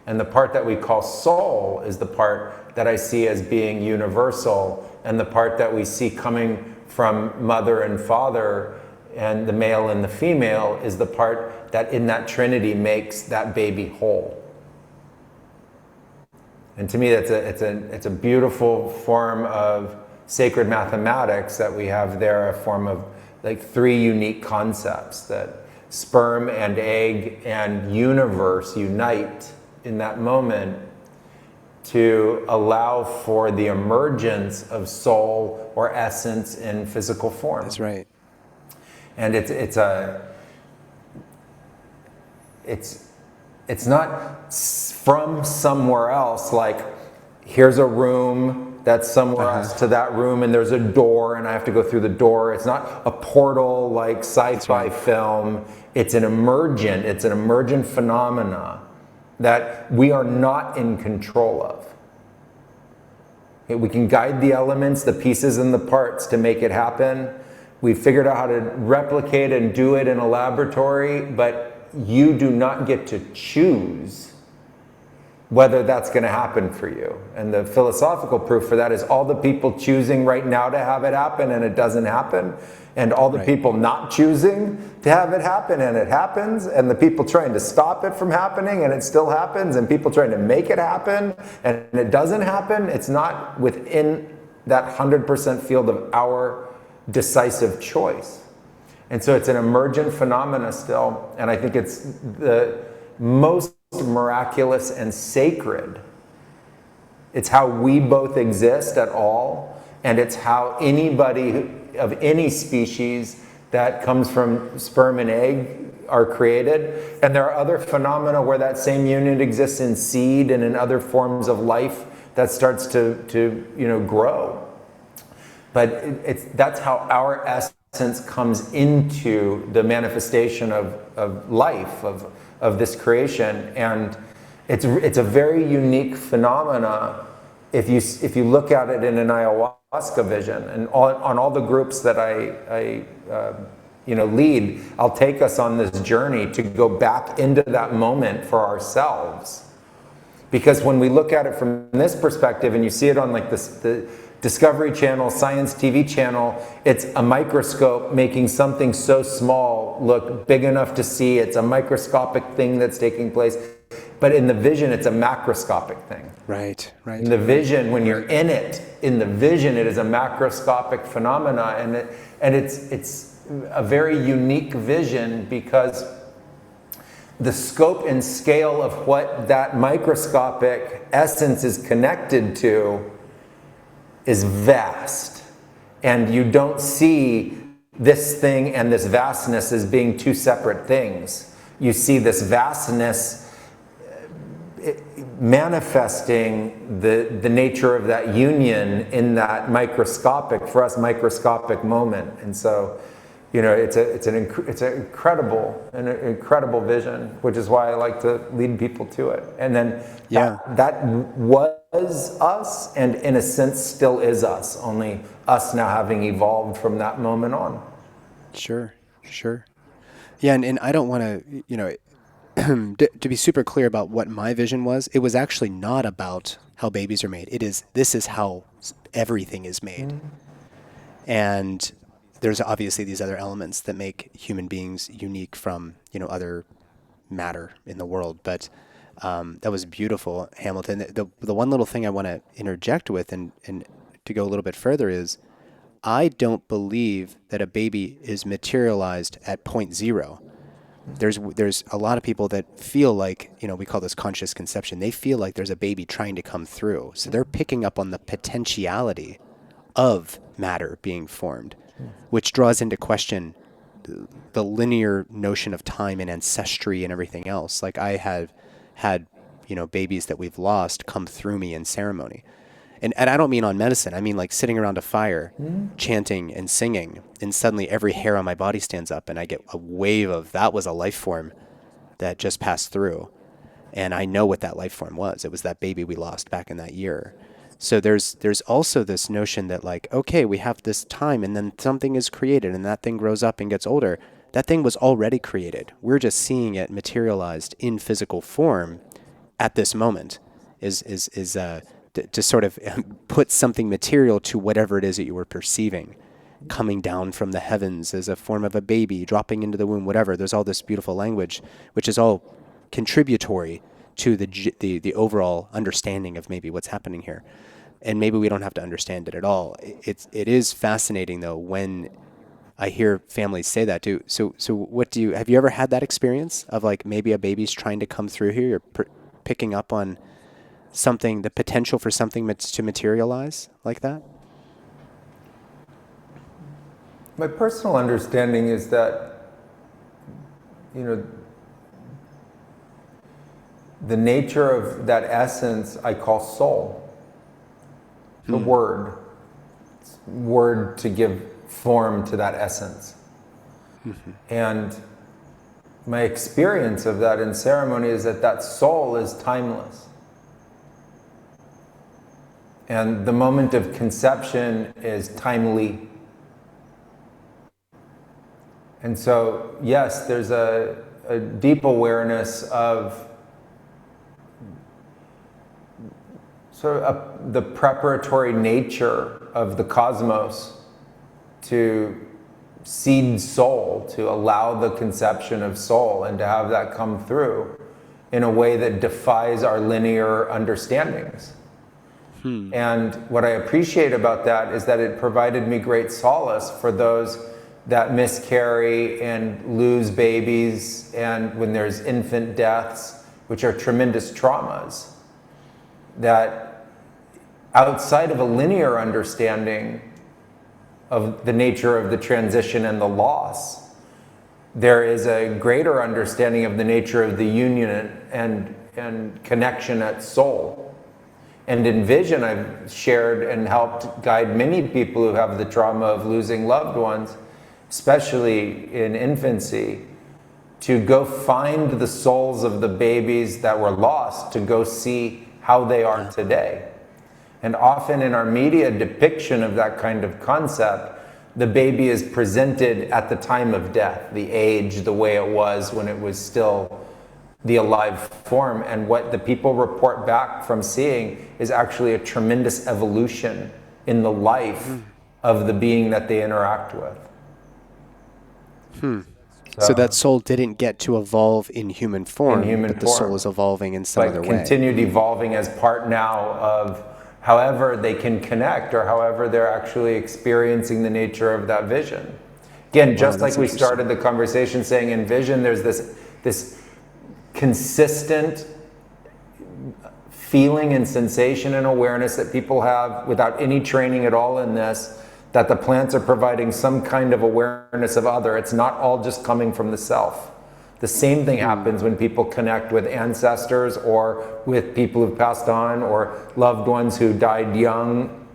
And the part that we call soul is the part that I see as being universal, and the part that we see coming from mother and father and the male and the female is the part that in that trinity makes that baby whole. And to me, it's a beautiful form of sacred mathematics that we have there, a form of like three unique concepts, that sperm and egg and universe unite in that moment. to allow for the emergence of soul or essence in physical form. That's right. And it's not from somewhere else, like here's a room that's somewhere else to that room and there's a door and I have to go through the door. It's not a portal like sci-fi film. It's an emergent phenomena that we are not in control of. We can guide the elements, the pieces and the parts to make it happen. We've figured out how to replicate and do it in a laboratory, but you do not get to choose whether that's going to happen for you. And the philosophical proof for that is all the people choosing right now to have it happen and it doesn't happen, and all the people not choosing to have it happen and it happens, and the people trying to stop it from happening and it still happens, and people trying to make it happen and it doesn't happen. It's not within that 100% field of our decisive choice. And so it's an emergent phenomena still, and I think it's the most miraculous and sacred. It's how we both exist at all, and it's how anybody of any species that comes from sperm and egg are created. And there are other phenomena where that same union exists in seed and in other forms of life that starts to grow. But that's how our essence comes into the manifestation of life, of this creation. And it's a very unique phenomena if you look at it in an ayahuasca vision. And on all the groups that I lead, I'll take us on this journey to go back into that moment for ourselves. Because when we look at it from this perspective, and you see it on like the Discovery Channel, Science TV channel, it's a microscope making something so small look big enough to see. It's a microscopic thing that's taking place. But in the vision, it's a macroscopic thing. Right. In the vision, when you're in it, it is a macroscopic phenomena, and it's a very unique vision because the scope and scale of what that microscopic essence is connected to is vast. And you don't see this thing and this vastness as being two separate things. You see this vastness manifesting the nature of that union in that microscopic, for us, microscopic moment. And so, it's an incredible vision, which is why I like to lead people to it. And then that was us, and in a sense still is us, only us now having evolved from that moment on. Sure. Yeah, and I don't want to, to be super clear about what my vision was. It was actually not about how babies are made. This is how everything is made. And there's obviously these other elements that make human beings unique from, other matter in the world. But that was beautiful, Hamilton. The one little thing I want to interject with and to go a little bit further is, I don't believe that a baby is materialized at point zero. There's a lot of people that feel like, we call this conscious conception. They feel like there's a baby trying to come through. So they're picking up on the potentiality of matter being formed, which draws into question the linear notion of time and ancestry and everything else. Like I have had, babies that we've lost come through me in ceremony. And I don't mean on medicine. I mean like sitting around a fire, chanting and singing, and suddenly every hair on my body stands up and I get a wave of, that was a life form that just passed through. And I know what that life form was. It was that baby we lost back in that year. So there's also this notion that like, okay, we have this time and then something is created and that thing grows up and gets older. That thing was already created. We're just seeing it materialized in physical form at this moment to sort of put something material to whatever it is that you were perceiving, coming down from the heavens as a form of a baby, dropping into the womb, whatever. There's all this beautiful language, which is all contributory to the overall understanding of maybe what's happening here. And maybe we don't have to understand it at all. It is fascinating though when I hear families say that too. So have you ever had that experience of like maybe a baby's trying to come through here? You're picking up on something, the potential for something to materialize like that? My personal understanding is that, the nature of that essence I call soul. The word to give form to that essence. And my experience of that in ceremony is that soul is timeless. And the moment of conception is timely. And so, yes, there's a deep awareness of sort of the preparatory nature of the cosmos to seed soul, to allow the conception of soul and to have that come through in a way that defies our linear understandings. And what I appreciate about that is that it provided me great solace for those that miscarry and lose babies, and when there's infant deaths, which are tremendous traumas, that outside of a linear understanding of the nature of the transition and the loss, there is a greater understanding of the nature of the union and connection at soul. And in Vision, I've shared and helped guide many people who have the trauma of losing loved ones, especially in infancy, to go find the souls of the babies that were lost, to go see how they are today. And often in our media depiction of that kind of concept, the baby is presented at the time of death, the age, the way it was when it was still the alive form. And what the people report back from seeing is actually a tremendous evolution in the life of the being that they interact with. So that soul didn't get to evolve in human form, but the soul is evolving in some other way. Continued evolving as part now of however they can connect, or however they're actually experiencing the nature of that vision. Again, just like we started the conversation saying, in Vision, there's this consistent feeling and sensation and awareness that people have without any training at all in this, that the plants are providing some kind of awareness of other. It's not all just coming from the self. The same thing happens when people connect with ancestors or with people who've passed on, or loved ones who died young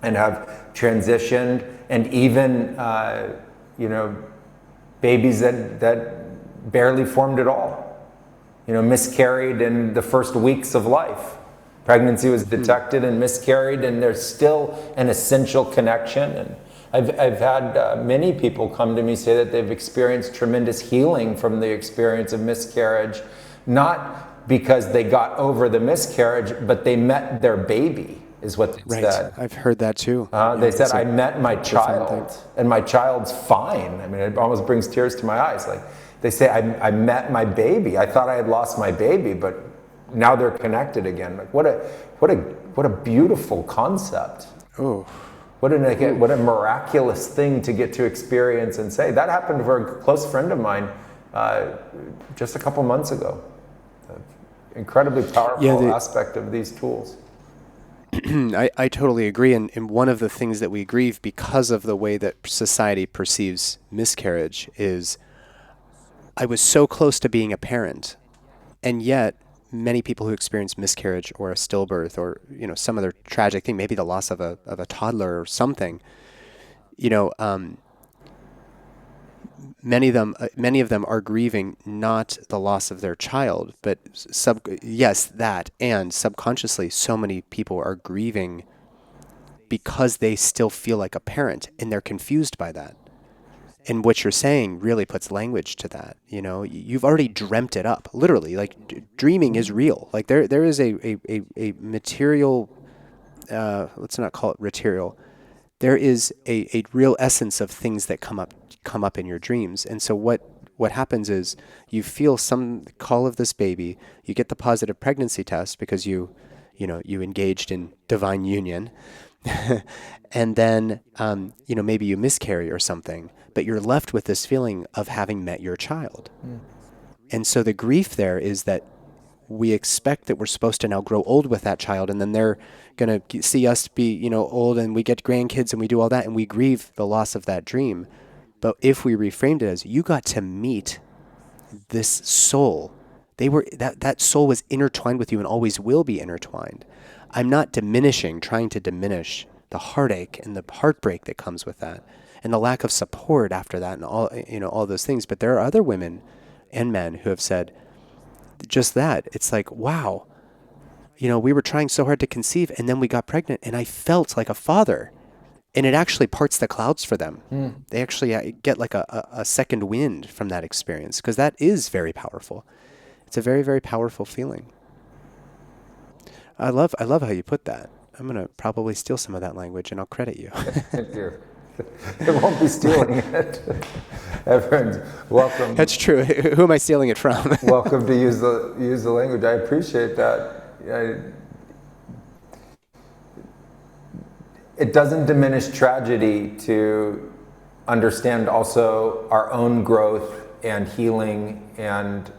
and have transitioned, and even babies that barely formed at all, miscarried in the first weeks of life. Pregnancy was detected and miscarried, and there's still an essential connection. And I've had many people come to me say that they've experienced tremendous healing from the experience of miscarriage, not because they got over the miscarriage, but they met their baby, is what they said. I've heard that too. They said, I met my child, and my child's fine. I mean, it almost brings tears to my eyes. Like, they say, I met my baby. I thought I had lost my baby, but now they're connected again. Like, what a beautiful concept. Oh. What a miraculous thing to get to experience and say. That happened for a close friend of mine just a couple months ago. Incredibly powerful aspect of these tools. I totally agree. And one of the things that we grieve because of the way that society perceives miscarriage is, I was so close to being a parent, and yet many people who experience miscarriage or a stillbirth or some other tragic thing, maybe the loss of a toddler or something, many of them are grieving not the loss of their child, but that, and subconsciously so many people are grieving because they still feel like a parent, and they're confused by that. And what you're saying really puts language to that. You've already dreamt it up, literally. Like, dreaming is real. Like, there is a material, let's not call it material. There is a real essence of things that come up in your dreams. And so what happens is you feel some call of this baby, you get the positive pregnancy test because you engaged in divine union, and then maybe you miscarry or something, but you're left with this feeling of having met your child. And so the grief there is that we expect that we're supposed to now grow old with that child, and then they're going to see us be, old, and we get grandkids and we do all that, and we grieve the loss of that dream. But if we reframed it as, you got to meet this soul, that soul was intertwined with you and always will be intertwined. I'm not trying to diminish the heartache and the heartbreak that comes with that, and the lack of support after that, and all those things. But there are other women and men who have said just that. It's like, wow, we were trying so hard to conceive, and then we got pregnant, and I felt like a father. And it actually parts the clouds for them. They actually get like a second wind from that experience, because that is very powerful. It's a very, very powerful feeling. I love how you put that. I'm going to probably steal some of that language, and I'll credit you. Thank you. I won't be stealing it. Everyone's welcome. That's true. Who am I stealing it from? Welcome to use the language. I appreciate that. It doesn't diminish tragedy to understand also our own growth and healing and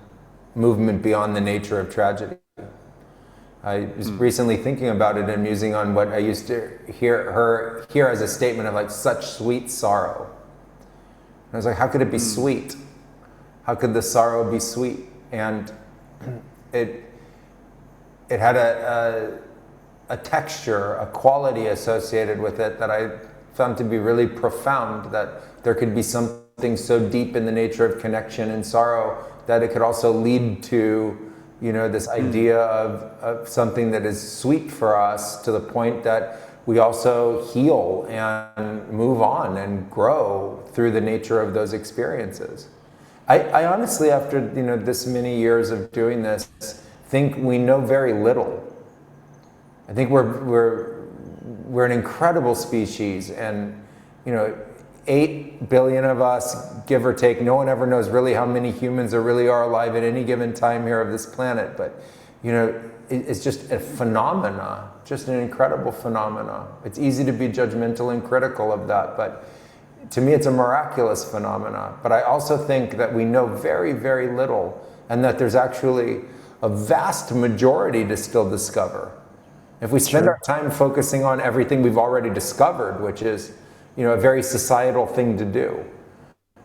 movement beyond the nature of tragedy. I was recently thinking about it and musing on what I used to hear as a statement of like, such sweet sorrow. And I was like, how could it be sweet? How could the sorrow be sweet? And it had a texture, a quality associated with it that I found to be really profound, that there could be something so deep in the nature of connection and sorrow that it could also lead to, this idea of something that is sweet for us, to the point that we also heal and move on and grow through the nature of those experiences. I honestly, after this many years of doing this, think we know very little. I think we're an incredible species, and 8 billion of us, give or take. No one ever knows really how many humans there really are alive at any given time here of this planet. But it's just a phenomena, just an incredible phenomena. It's easy to be judgmental and critical of that, but to me it's a miraculous phenomena. But I also think that we know very, very little, and that there's actually a vast majority to still discover. If we spend our time focusing on everything we've already discovered, which is a very societal thing to do.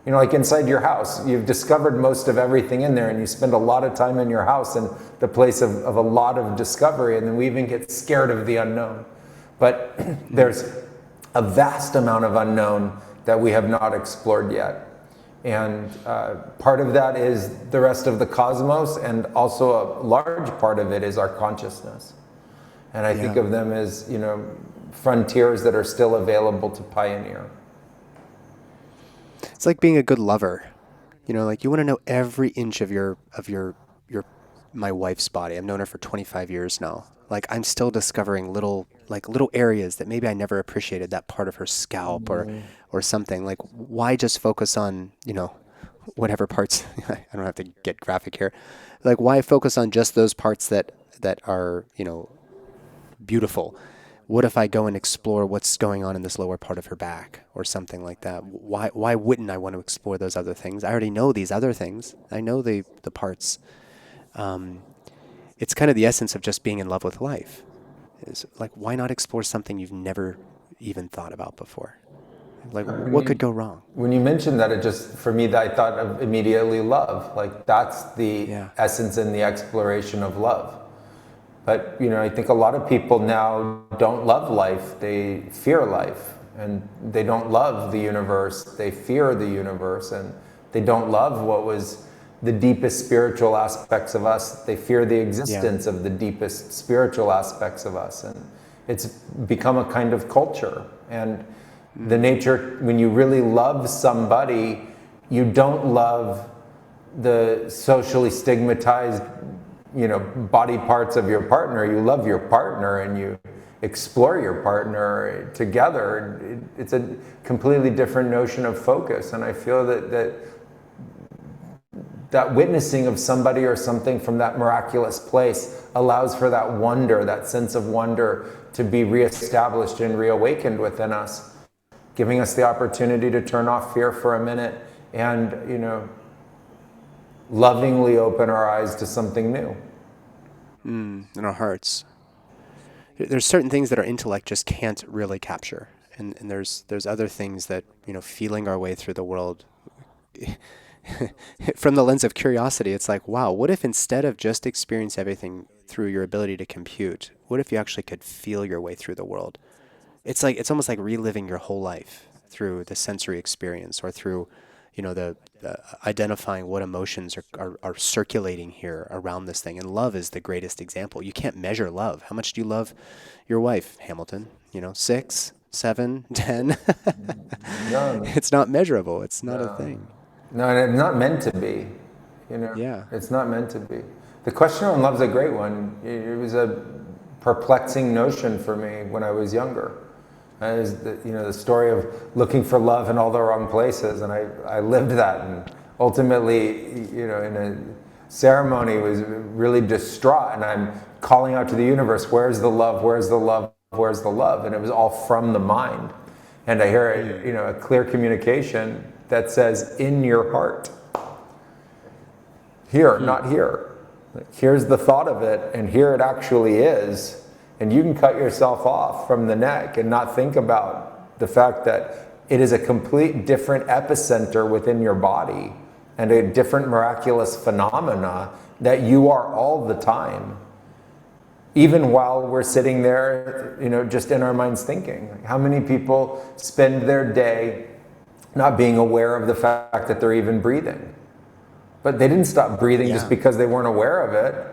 Like inside your house, you've discovered most of everything in there, and you spend a lot of time in your house, and the place of a lot of discovery, and then we even get scared of the unknown. But there's a vast amount of unknown that we have not explored yet. And part of that is the rest of the cosmos, and also a large part of it is our consciousness. And I think of them as, frontiers that are still available to pioneer. It's like being a good lover. Like you want to know every inch of my wife's body. I've known her for 25 years now. Like I'm still discovering little areas that maybe I never appreciated, that part of her scalp or something. Like, why just focus on, whatever parts, I don't have to get graphic here. Like, why focus on just those parts that are, beautiful? What if I go and explore what's going on in this lower part of her back or something like that? Why wouldn't I want to explore those other things? I already know these other things. I know the parts. It's kind of the essence of just being in love with life. Is like, why not explore something you've never even thought about before? Like, what could go wrong? When you mentioned that, it just, for me, I thought of immediately love. Like, that's the essence and the exploration of love. But, I think a lot of people now don't love life, they fear life. And they don't love the universe, they fear the universe. And they don't love what was the deepest spiritual aspects of us. They fear the existence of the deepest spiritual aspects of us. And it's become a kind of culture. And the nature, when you really love somebody, you don't love the socially stigmatized body parts of your partner. You love your partner, and you explore your partner together. It's a completely different notion of focus. And I feel that witnessing of somebody or something from that miraculous place allows for that wonder, that sense of wonder, to be reestablished and reawakened within us, giving us the opportunity to turn off fear for a minute and, lovingly open our eyes to something new. in our hearts. There's certain things that our intellect just can't really capture. And there's other things that, feeling our way through the world from the lens of curiosity, it's like, wow, what if instead of just experience everything through your ability to compute, what if you actually could feel your way through the world? It's almost like reliving your whole life through the sensory experience or through, the identifying what emotions are circulating here around this thing. And love is the greatest example. You can't measure love. How much do you love your wife, Hamilton? 6, 7, 10? No, It's not measurable. It's not a no, thing. no, and it's not meant to be. Yeah. It's not meant to be. The question on love's a great one. It was a perplexing notion for me when I was younger. Is the story of looking for love in all the wrong places, and I lived that, and ultimately, in a ceremony was really distraught, and I'm calling out to the universe, where's the love, where's the love, where's the love, and it was all from the mind, and I hear a clear communication that says, in your heart, here, not here. Here's the thought of it, and here it actually is. And you can cut yourself off from the neck and not think about the fact that it is a complete different epicenter within your body and a different miraculous phenomena that you are all the time. Even while we're sitting there, just in our minds thinking. How many people spend their day not being aware of the fact that they're even breathing? But they didn't stop breathing just because they weren't aware of it.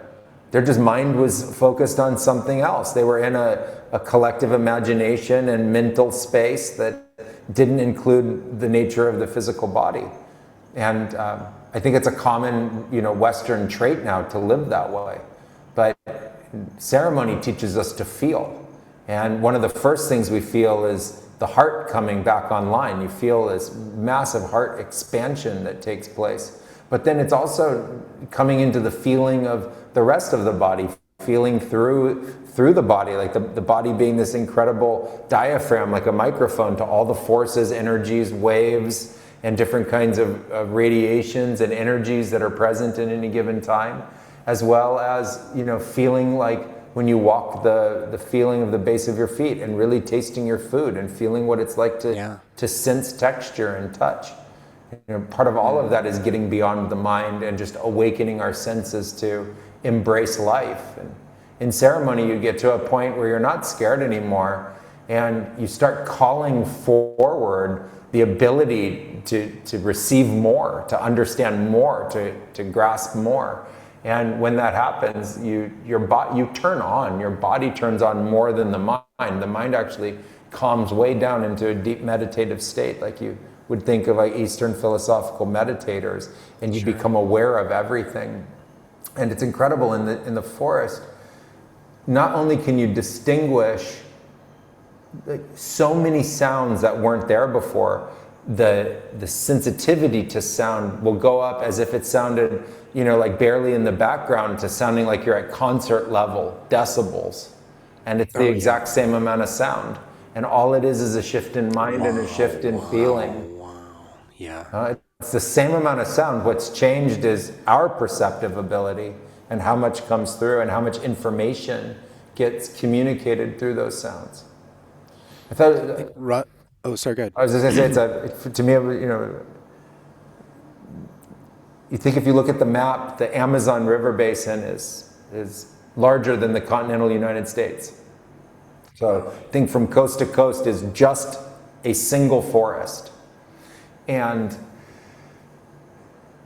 Their just mind was focused on something else. They were in a collective imagination and mental space that didn't include the nature of the physical body. And I think it's a common, Western trait now to live that way. But ceremony teaches us to feel. And one of the first things we feel is the heart coming back online. You feel this massive heart expansion that takes place. But then it's also coming into the feeling of the rest of the body, feeling through the body, like the body being this incredible diaphragm, like a microphone to all the forces, energies, waves, and different kinds of radiations and energies that are present in any given time, as well as, feeling like when you walk, the feeling of the base of your feet and really tasting your food and feeling what it's like to sense texture and touch. Part of all of that is getting beyond the mind and just awakening our senses to embrace life. And in ceremony, you get to a point where you're not scared anymore, and you start calling forward the ability to receive more, to understand more, to grasp more. And when that happens, you turn on, your body turns on more than the mind. The mind actually calms way down into a deep meditative state, like you would think of like Eastern philosophical meditators, and you become aware of everything. And it's incredible in the forest. Not only can you distinguish so many sounds that weren't there before, the sensitivity to sound will go up as if it sounded, like barely in the background to sounding like you're at concert level, decibels. And it's the exact same amount of sound. And all it is a shift in mind and a shift in feeling. Yeah. It's the same amount of sound. What's changed is our perceptive ability and how much comes through and how much information gets communicated through those sounds. I thought. Oh, sorry, good. I was just going to say, to me, you think if you look at the map, the Amazon River Basin is larger than the continental United States. So I think from coast to coast is just a single forest. And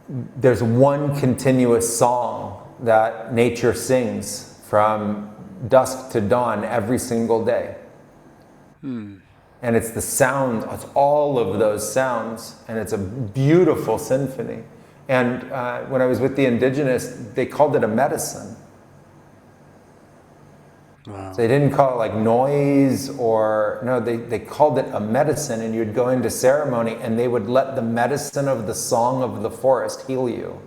there's one continuous song that nature sings from dusk to dawn every single day. And it's the sound, it's all of those sounds, and it's a beautiful symphony. And when I was with the indigenous, they called it a medicine. Wow. So they didn't call it like noise they called it a medicine, and you'd go into ceremony and they would let the medicine of the song of the forest heal you.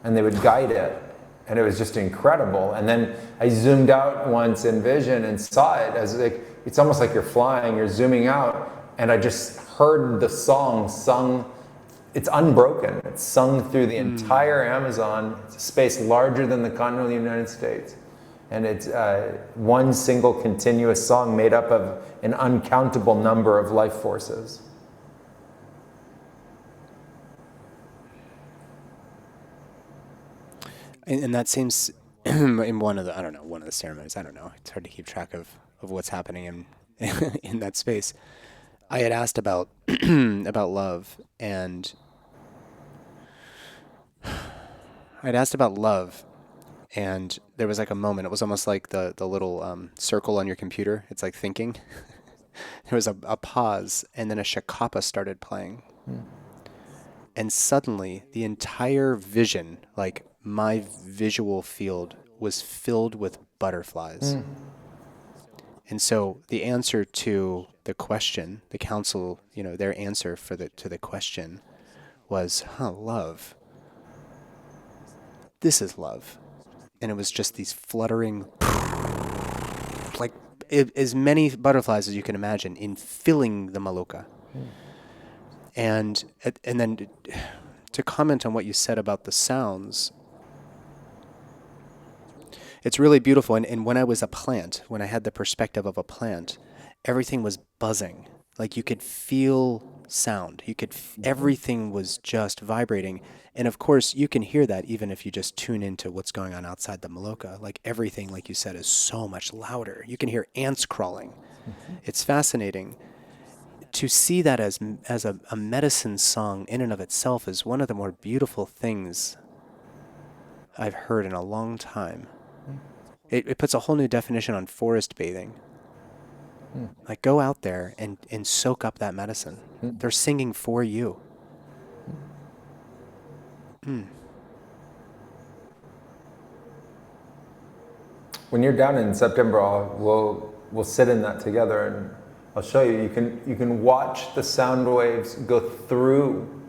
And they would guide it. And it was just incredible. And then I zoomed out once in vision and saw it as it's almost like you're flying, you're zooming out, and I just heard the song sung it's unbroken. It's sung through the entire Amazon. It's a space larger than the continental United States. And it's one single continuous song made up of an uncountable number of life forces. And that seems in one of the, I don't know, one of the ceremonies, I don't know. It's hard to keep track of what's happening in in that space. I had asked about about love, and I'd asked about love, and there was like a moment. It was almost like the little circle on your computer. It's like thinking. There was a pause, and then a shakapa started playing. And suddenly, the entire vision, like my visual field, was filled with butterflies. And so the answer to the question, the council, their answer to the question was, love. This is love. And it was just these fluttering, like as many butterflies as you can imagine, in filling the Maloka. And then to comment on what you said about the sounds, it's really beautiful. And when I was a plant, when I had the perspective of a plant, everything was buzzing. Like you could feel sound. Everything was just vibrating. And of course, you can hear that even if you just tune into what's going on outside the Maloka. Like everything, like you said, is so much louder. You can hear ants crawling. It's fascinating. To see that as a medicine song in and of itself is one of the more beautiful things I've heard in a long time. It puts a whole new definition on forest bathing. Like go out there and soak up that medicine. They're singing for you. When you're down in September, we'll sit in that together, and I'll show you. You can watch the sound waves go through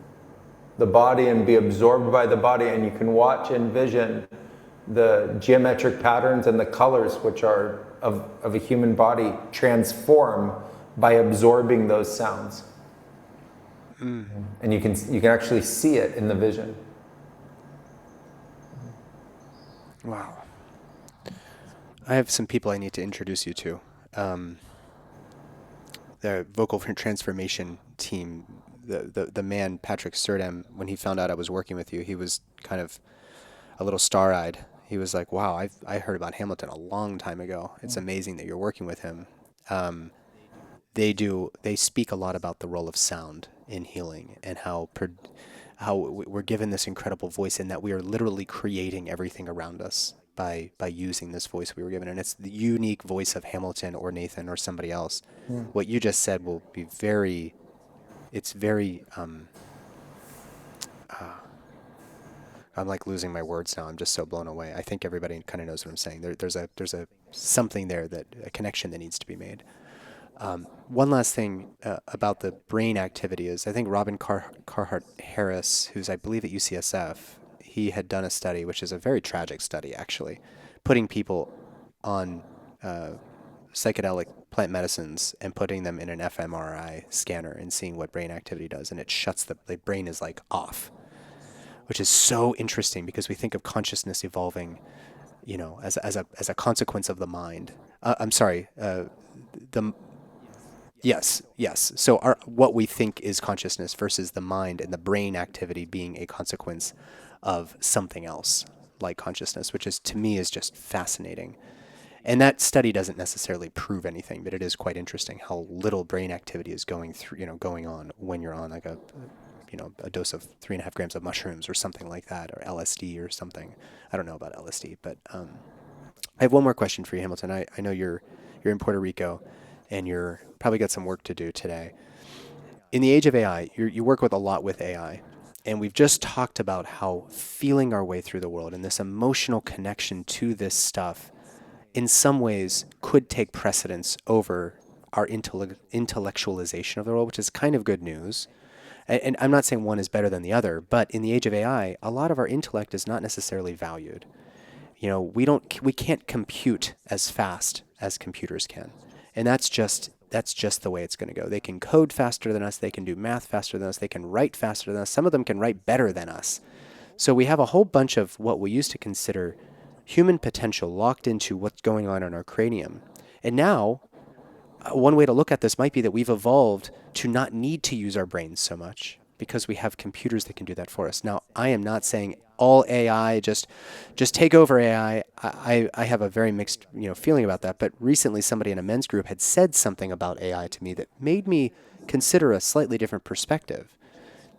the body and be absorbed by the body, and you can watch and envision the geometric patterns and the colors which are of a human body transform by absorbing those sounds. And you can actually see it in the vision. Wow. I have some people I need to introduce you to. The vocal transformation team, the man, Patrick Surdam, when he found out I was working with you, he was kind of a little star-eyed. He was like, wow, I heard about Hamilton a long time ago. It's amazing that you're working with him. They speak a lot about the role of sound in healing and how we're given this incredible voice and that we are literally creating everything around us by using this voice we were given. And it's the unique voice of Hamilton or Nathan or somebody else. What you just said will be very I'm like losing my words now. I'm just so blown away. I think everybody kind of knows what I'm saying. There's a something there, a connection that needs to be made. One last thing about the brain activity is I think Robin Carhart Harris, who's I believe at UCSF, he had done a study, which is a very tragic study actually, putting people on psychedelic plant medicines and putting them in an fMRI scanner and seeing what brain activity does, and it shuts the brain is like off, which is so interesting because we think of consciousness evolving, as a consequence of the mind. I'm sorry, the yes. So what we think is consciousness versus the mind and the brain activity being a consequence of something else like consciousness, which is to me is just fascinating. And that study doesn't necessarily prove anything, but it is quite interesting how little brain activity is going on when you're on like a dose of 3.5 grams of mushrooms or something like that, or LSD or something. I don't know about LSD, but I have one more question for you, Hamilton. I know you're in Puerto Rico, and you're probably got some work to do today. In the age of AI, you work with a lot with AI, and we've just talked about how feeling our way through the world and this emotional connection to this stuff in some ways could take precedence over our intellectualization of the world, which is kind of good news. And I'm not saying one is better than the other, but in the age of AI, a lot of our intellect is not necessarily valued. We can't compute as fast as computers can. And that's that's just the way it's going to go. They can code faster than us. They can do math faster than us. They can write faster than us. Some of them can write better than us. So we have a whole bunch of what we used to consider human potential locked into what's going on in our cranium. And now, one way to look at this might be that we've evolved to not need to use our brains so much because we have computers that can do that for us. Now, I am not saying all AI, just take over AI. I have a very mixed feeling about that. But recently, somebody in a men's group had said something about AI to me that made me consider a slightly different perspective,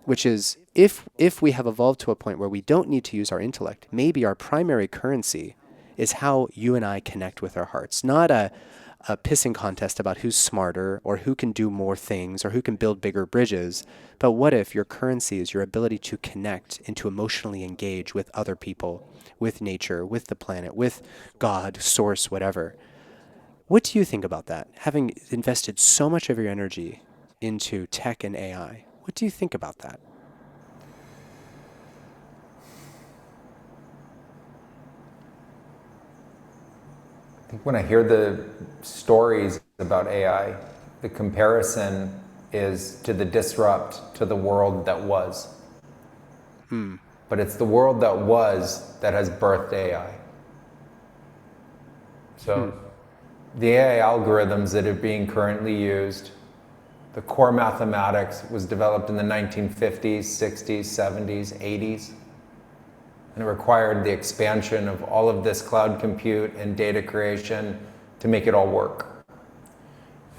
which is if we have evolved to a point where we don't need to use our intellect, maybe our primary currency is how you and I connect with our hearts, not a pissing contest about who's smarter or who can do more things or who can build bigger bridges. But what if your currency is your ability to connect and to emotionally engage with other people, with nature, with the planet, with God, source, whatever? What do you think about that? Having invested so much of your energy into tech and AI, what do you think about that? I think when I hear the stories about AI, the comparison is to the disrupt to the world that was. But it's the world that was that has birthed AI. So the AI algorithms that are being currently used, the core mathematics was developed in the 1950s, 60s, 70s, 80s. And it required the expansion of all of this cloud compute and data creation to make it all work.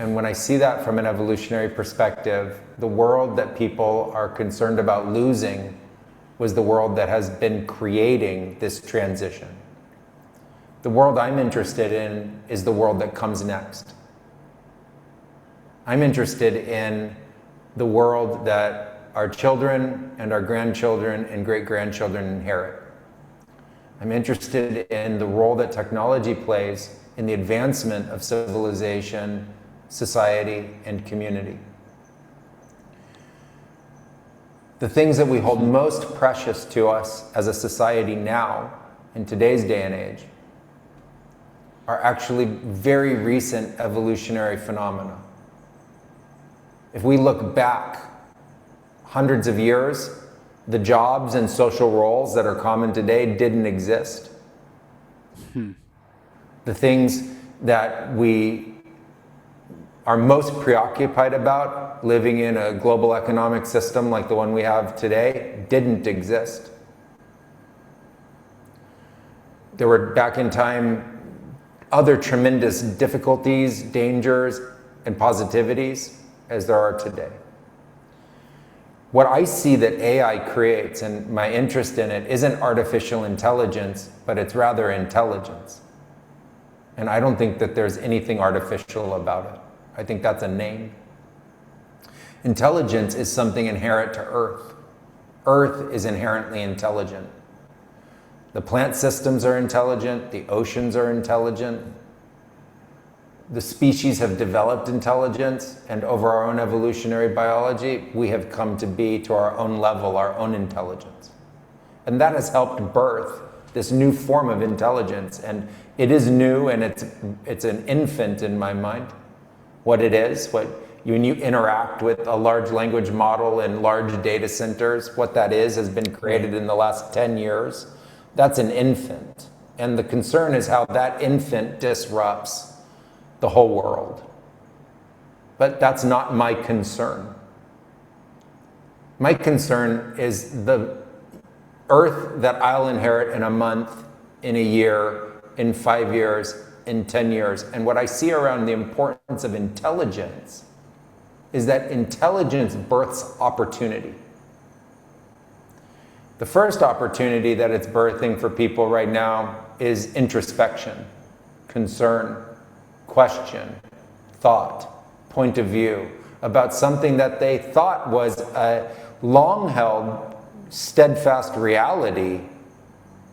And when I see that from an evolutionary perspective, the world that people are concerned about losing was the world that has been creating this transition. The world I'm interested in is the world that comes next. I'm interested in the world that our children and our grandchildren and great-grandchildren inherit. I'm interested in the role that technology plays in the advancement of civilization, society, and community. The things that we hold most precious to us as a society now, in today's day and age, are actually very recent evolutionary phenomena. If we look back hundreds of years, the jobs and social roles that are common today didn't exist. The things that we are most preoccupied about, living in a global economic system like the one we have today, didn't exist. There were, back in time, other tremendous difficulties, dangers, and positivities as there are today. What I see that AI creates, and my interest in it, isn't artificial intelligence, but it's rather intelligence. And I don't think that there's anything artificial about it. I think that's a name. Intelligence is something inherent to Earth. Earth is inherently intelligent. The plant systems are intelligent, the oceans are intelligent. The species have developed intelligence, and over our own evolutionary biology, we have come to be, to our own level, our own intelligence. And that has helped birth this new form of intelligence. And it is new, and it's an infant in my mind. What it is, when you interact with a large language model and large data centers, what that is has been created in the last 10 years. That's an infant. And the concern is how that infant disrupts the whole world. But that's not my concern. My concern is the Earth that I'll inherit in a month, in a year, in 5 years, in 10 years. And what I see around the importance of intelligence is that intelligence births opportunity. The first opportunity that it's birthing for people right now is introspection, concern, question, thought, point of view about something that they thought was a long-held, steadfast reality,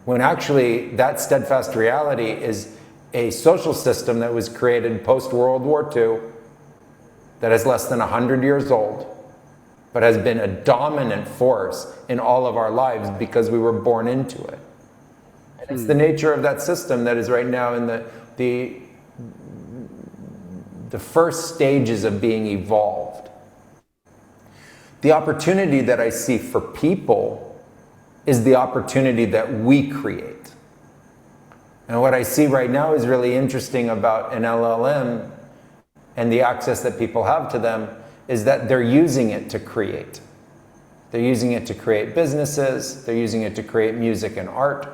when actually that steadfast reality is a social system that was created post-World War II that is less than 100 years old, but has been a dominant force in all of our lives because we were born into it. And it's the nature of that system that is right now in the the first stages of being evolved. The opportunity that I see for people is the opportunity that we create. And what I see right now is really interesting about an LLM and the access that people have to them is that they're using it to create. They're using it to create businesses, they're using it to create music and art,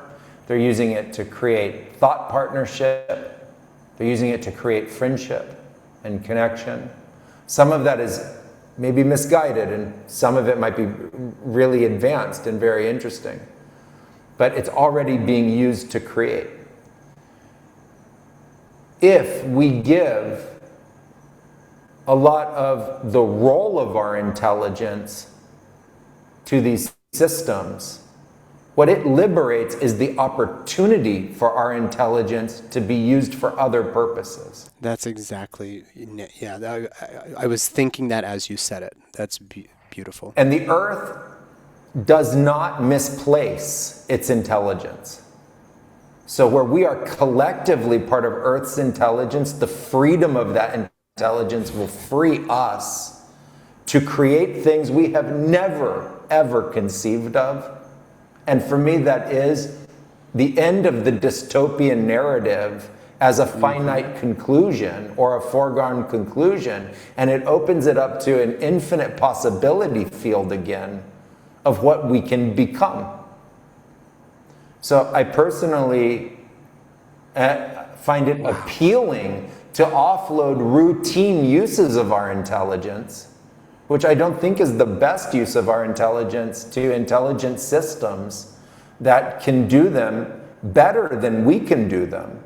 they're using it to create thought partnership, they're using it to create friendship and connection. Some of that is maybe misguided and some of it might be really advanced and very interesting. But it's already being used to create. If we give a lot of the role of our intelligence to these systems, what it liberates is the opportunity for our intelligence to be used for other purposes. That's exactly, yeah, I was thinking that as you said it. That's beautiful. And the earth does not misplace its intelligence. So where we are collectively part of Earth's intelligence, the freedom of that intelligence will free us to create things we have never, ever conceived of. And for me, that is the end of the dystopian narrative as a finite conclusion or a foregone conclusion. And it opens it up to an infinite possibility field again of what we can become. So I personally find it appealing to offload routine uses of our intelligence, which I don't think is the best use of our intelligence, to intelligent systems that can do them better than we can do them,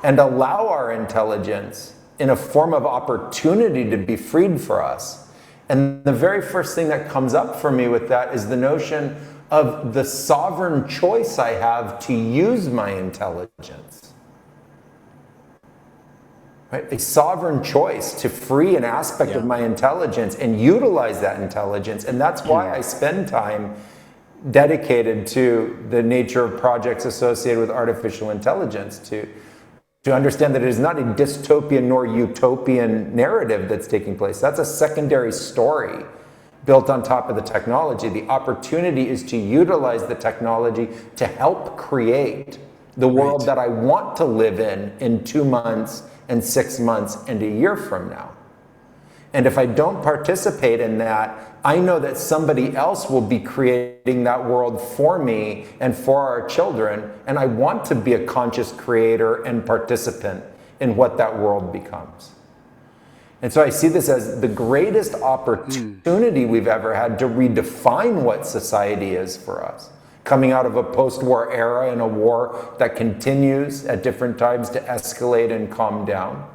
and allow our intelligence in a form of opportunity to be freed for us. And the very first thing that comes up for me with that is the notion of the sovereign choice I have to use my intelligence. Right? A sovereign choice to free an aspect of my intelligence and utilize that intelligence. And that's why I spend time dedicated to the nature of projects associated with artificial intelligence, to understand that it is not a dystopian nor utopian narrative that's taking place. That's a secondary story built on top of the technology. The opportunity is to utilize the technology to help create the world that I want to live in 2 months and 6 months and a year from now. And if I don't participate in that, I know that somebody else will be creating that world for me and for our children, and I want to be a conscious creator and participant in what that world becomes. And so I see this as the greatest opportunity we've ever had to redefine what society is for us. Coming out of a post-war era and a war that continues at different times to escalate and calm down.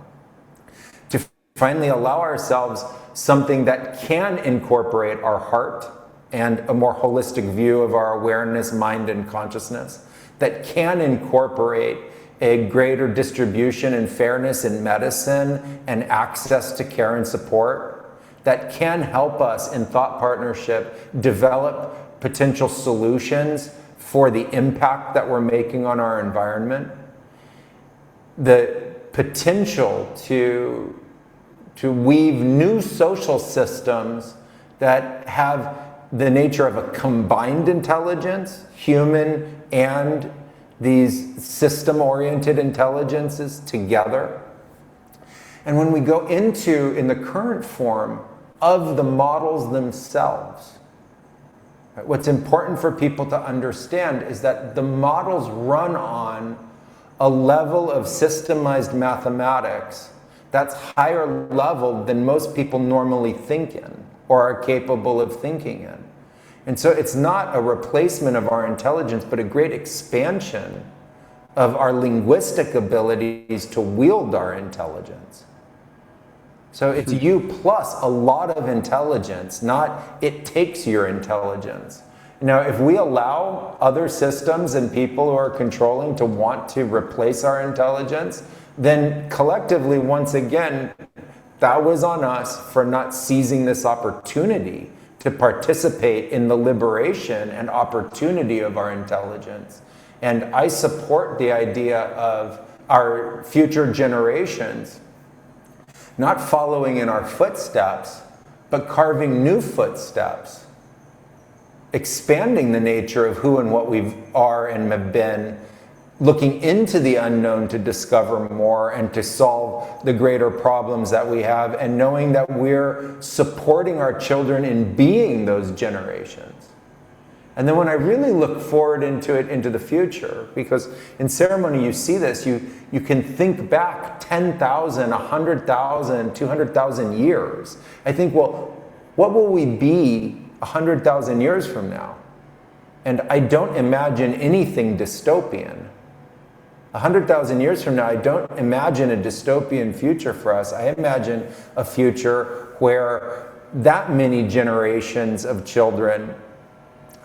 To finally allow ourselves something that can incorporate our heart and a more holistic view of our awareness, mind, and consciousness. That can incorporate a greater distribution and fairness in medicine and access to care and support. That can help us in thought partnership develop potential solutions for the impact that we're making on our environment. The potential to weave new social systems that have the nature of a combined intelligence, human and these system-oriented intelligences together. And when we go into, in the current form, of the models themselves, what's important for people to understand is that the models run on a level of systemized mathematics that's higher level than most people normally think in or are capable of thinking in. And so it's not a replacement of our intelligence, but a great expansion of our linguistic abilities to wield our intelligence. So it's you plus a lot of intelligence, not it takes your intelligence. Now, if we allow other systems and people who are controlling to want to replace our intelligence, then collectively, once again, that was on us for not seizing this opportunity to participate in the liberation and opportunity of our intelligence. And I support the idea of our future generations not following in our footsteps, but carving new footsteps, expanding the nature of who and what we are and have been, looking into the unknown to discover more and to solve the greater problems that we have, and knowing that we're supporting our children in being those generations. And then when I really look forward into the future, because in ceremony you see this, you can think back 10,000, 100,000, 200,000 years. I think, well, what will we be 100,000 years from now? And I don't imagine anything dystopian. 100,000 years from now, I don't imagine a dystopian future for us. I imagine a future where that many generations of children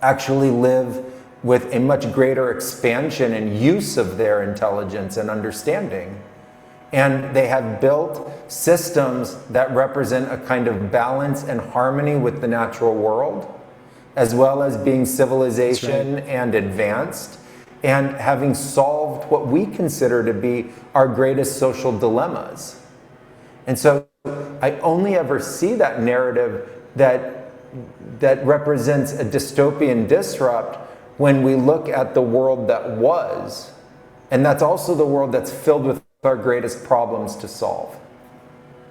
actually live with a much greater expansion and use of their intelligence and understanding. And they have built systems that represent a kind of balance and harmony with the natural world, as well as being civilization and advanced, and having solved what we consider to be our greatest social dilemmas. And so I only ever see that narrative that represents a dystopian disrupt when we look at the world that was. And that's also the world that's filled with our greatest problems to solve.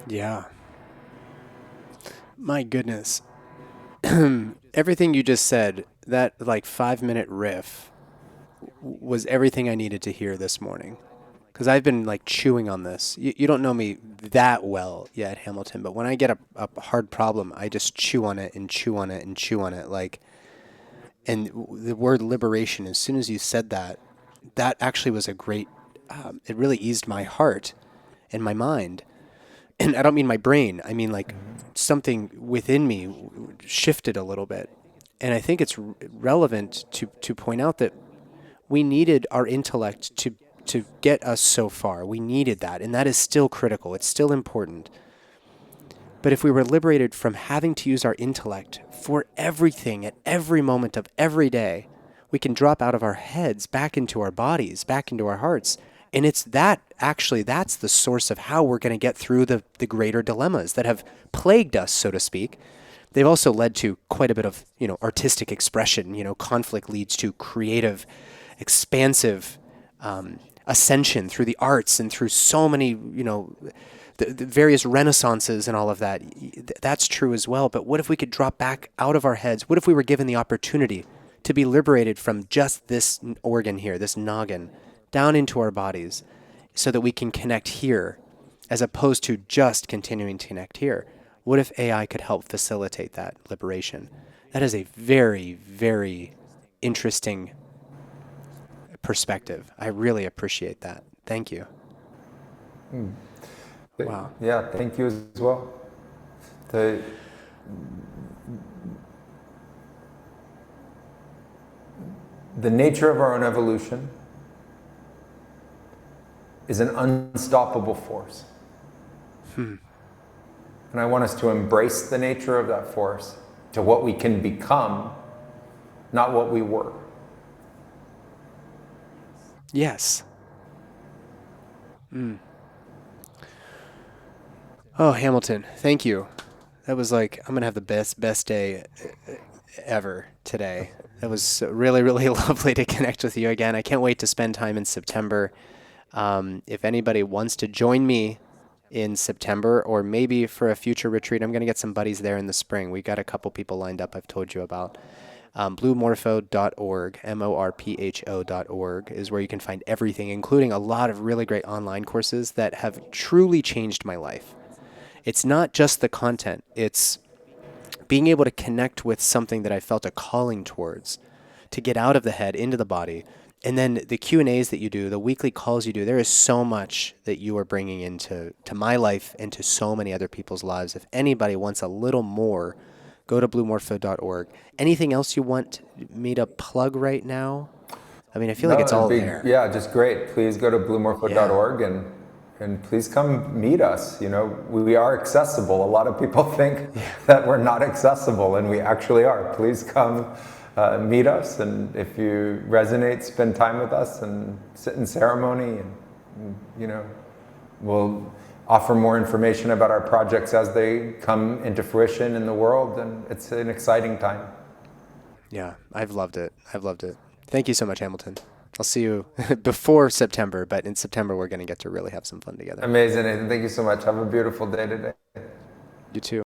Yeah. My goodness. Everything you just said, that like 5-minute riff was everything I needed to hear this morning. Because I've been like chewing on this. You don't know me that well yet, Hamilton, but when I get a hard problem, I just chew on it and chew on it and chew on it. Like, and the word liberation, as soon as you said that, that actually was a great, it really eased my heart and my mind. And I don't mean my brain. I mean like something within me shifted a little bit. And I think it's relevant to point out that we needed our intellect to get us so far. We needed that, and that is still critical. It's still important. But if we were liberated from having to use our intellect for everything at every moment of every day, we can drop out of our heads back into our bodies, back into our hearts. And it's that, actually, that's the source of how we're going to get through the greater dilemmas that have plagued us, so to speak. They've also led to quite a bit of, artistic expression. Conflict leads to creative, expansive ascension through the arts and through so many, the various renaissances and all of that. That's true as well. But what if we could drop back out of our heads? What if we were given the opportunity to be liberated from just this organ here, this noggin, down into our bodies, so that we can connect here, as opposed to just continuing to connect here? What if AI could help facilitate that liberation? That is a very, very interesting perspective. I really appreciate that. Thank you. Wow. Yeah, thank you as well. The nature of our own evolution is an unstoppable force. And I want us to embrace the nature of that force to what we can become, not what we were. Yes. Oh, Hamilton, thank you. That was like, I'm going to have the best day ever today. That was really, really lovely to connect with you again. I can't wait to spend time in September. If anybody wants to join me in September, or maybe for a future retreat, I'm going to get some buddies there in the spring. We got a couple people lined up I've told you about. Bluemorpho.org, morpho.org is where you can find everything, including a lot of really great online courses that have truly changed my life. It's not just the content, it's being able to connect with something that I felt a calling towards, to get out of the head into the body. And then the Q&As that you do, the weekly calls you do, there is so much that you are bringing into my life and to so many other people's lives. If anybody wants a little more, go to bluemorpho.org. Anything else you want me to plug right now? I mean, I feel like it's all there. Yeah, just great. Please go to bluemorpho.org and please come meet us. We are accessible. A lot of people think that we're not accessible, and we actually are. Please come meet us, and if you resonate, spend time with us and sit in ceremony, and we'll offer more information about our projects as they come into fruition in the world. And it's an exciting time. Yeah, I've loved it. I've loved it. Thank you so much, Hamilton. I'll see you before September, but in September we're going to get to really have some fun together. Amazing, Nathan. Thank you so much. Have a beautiful day today. You too.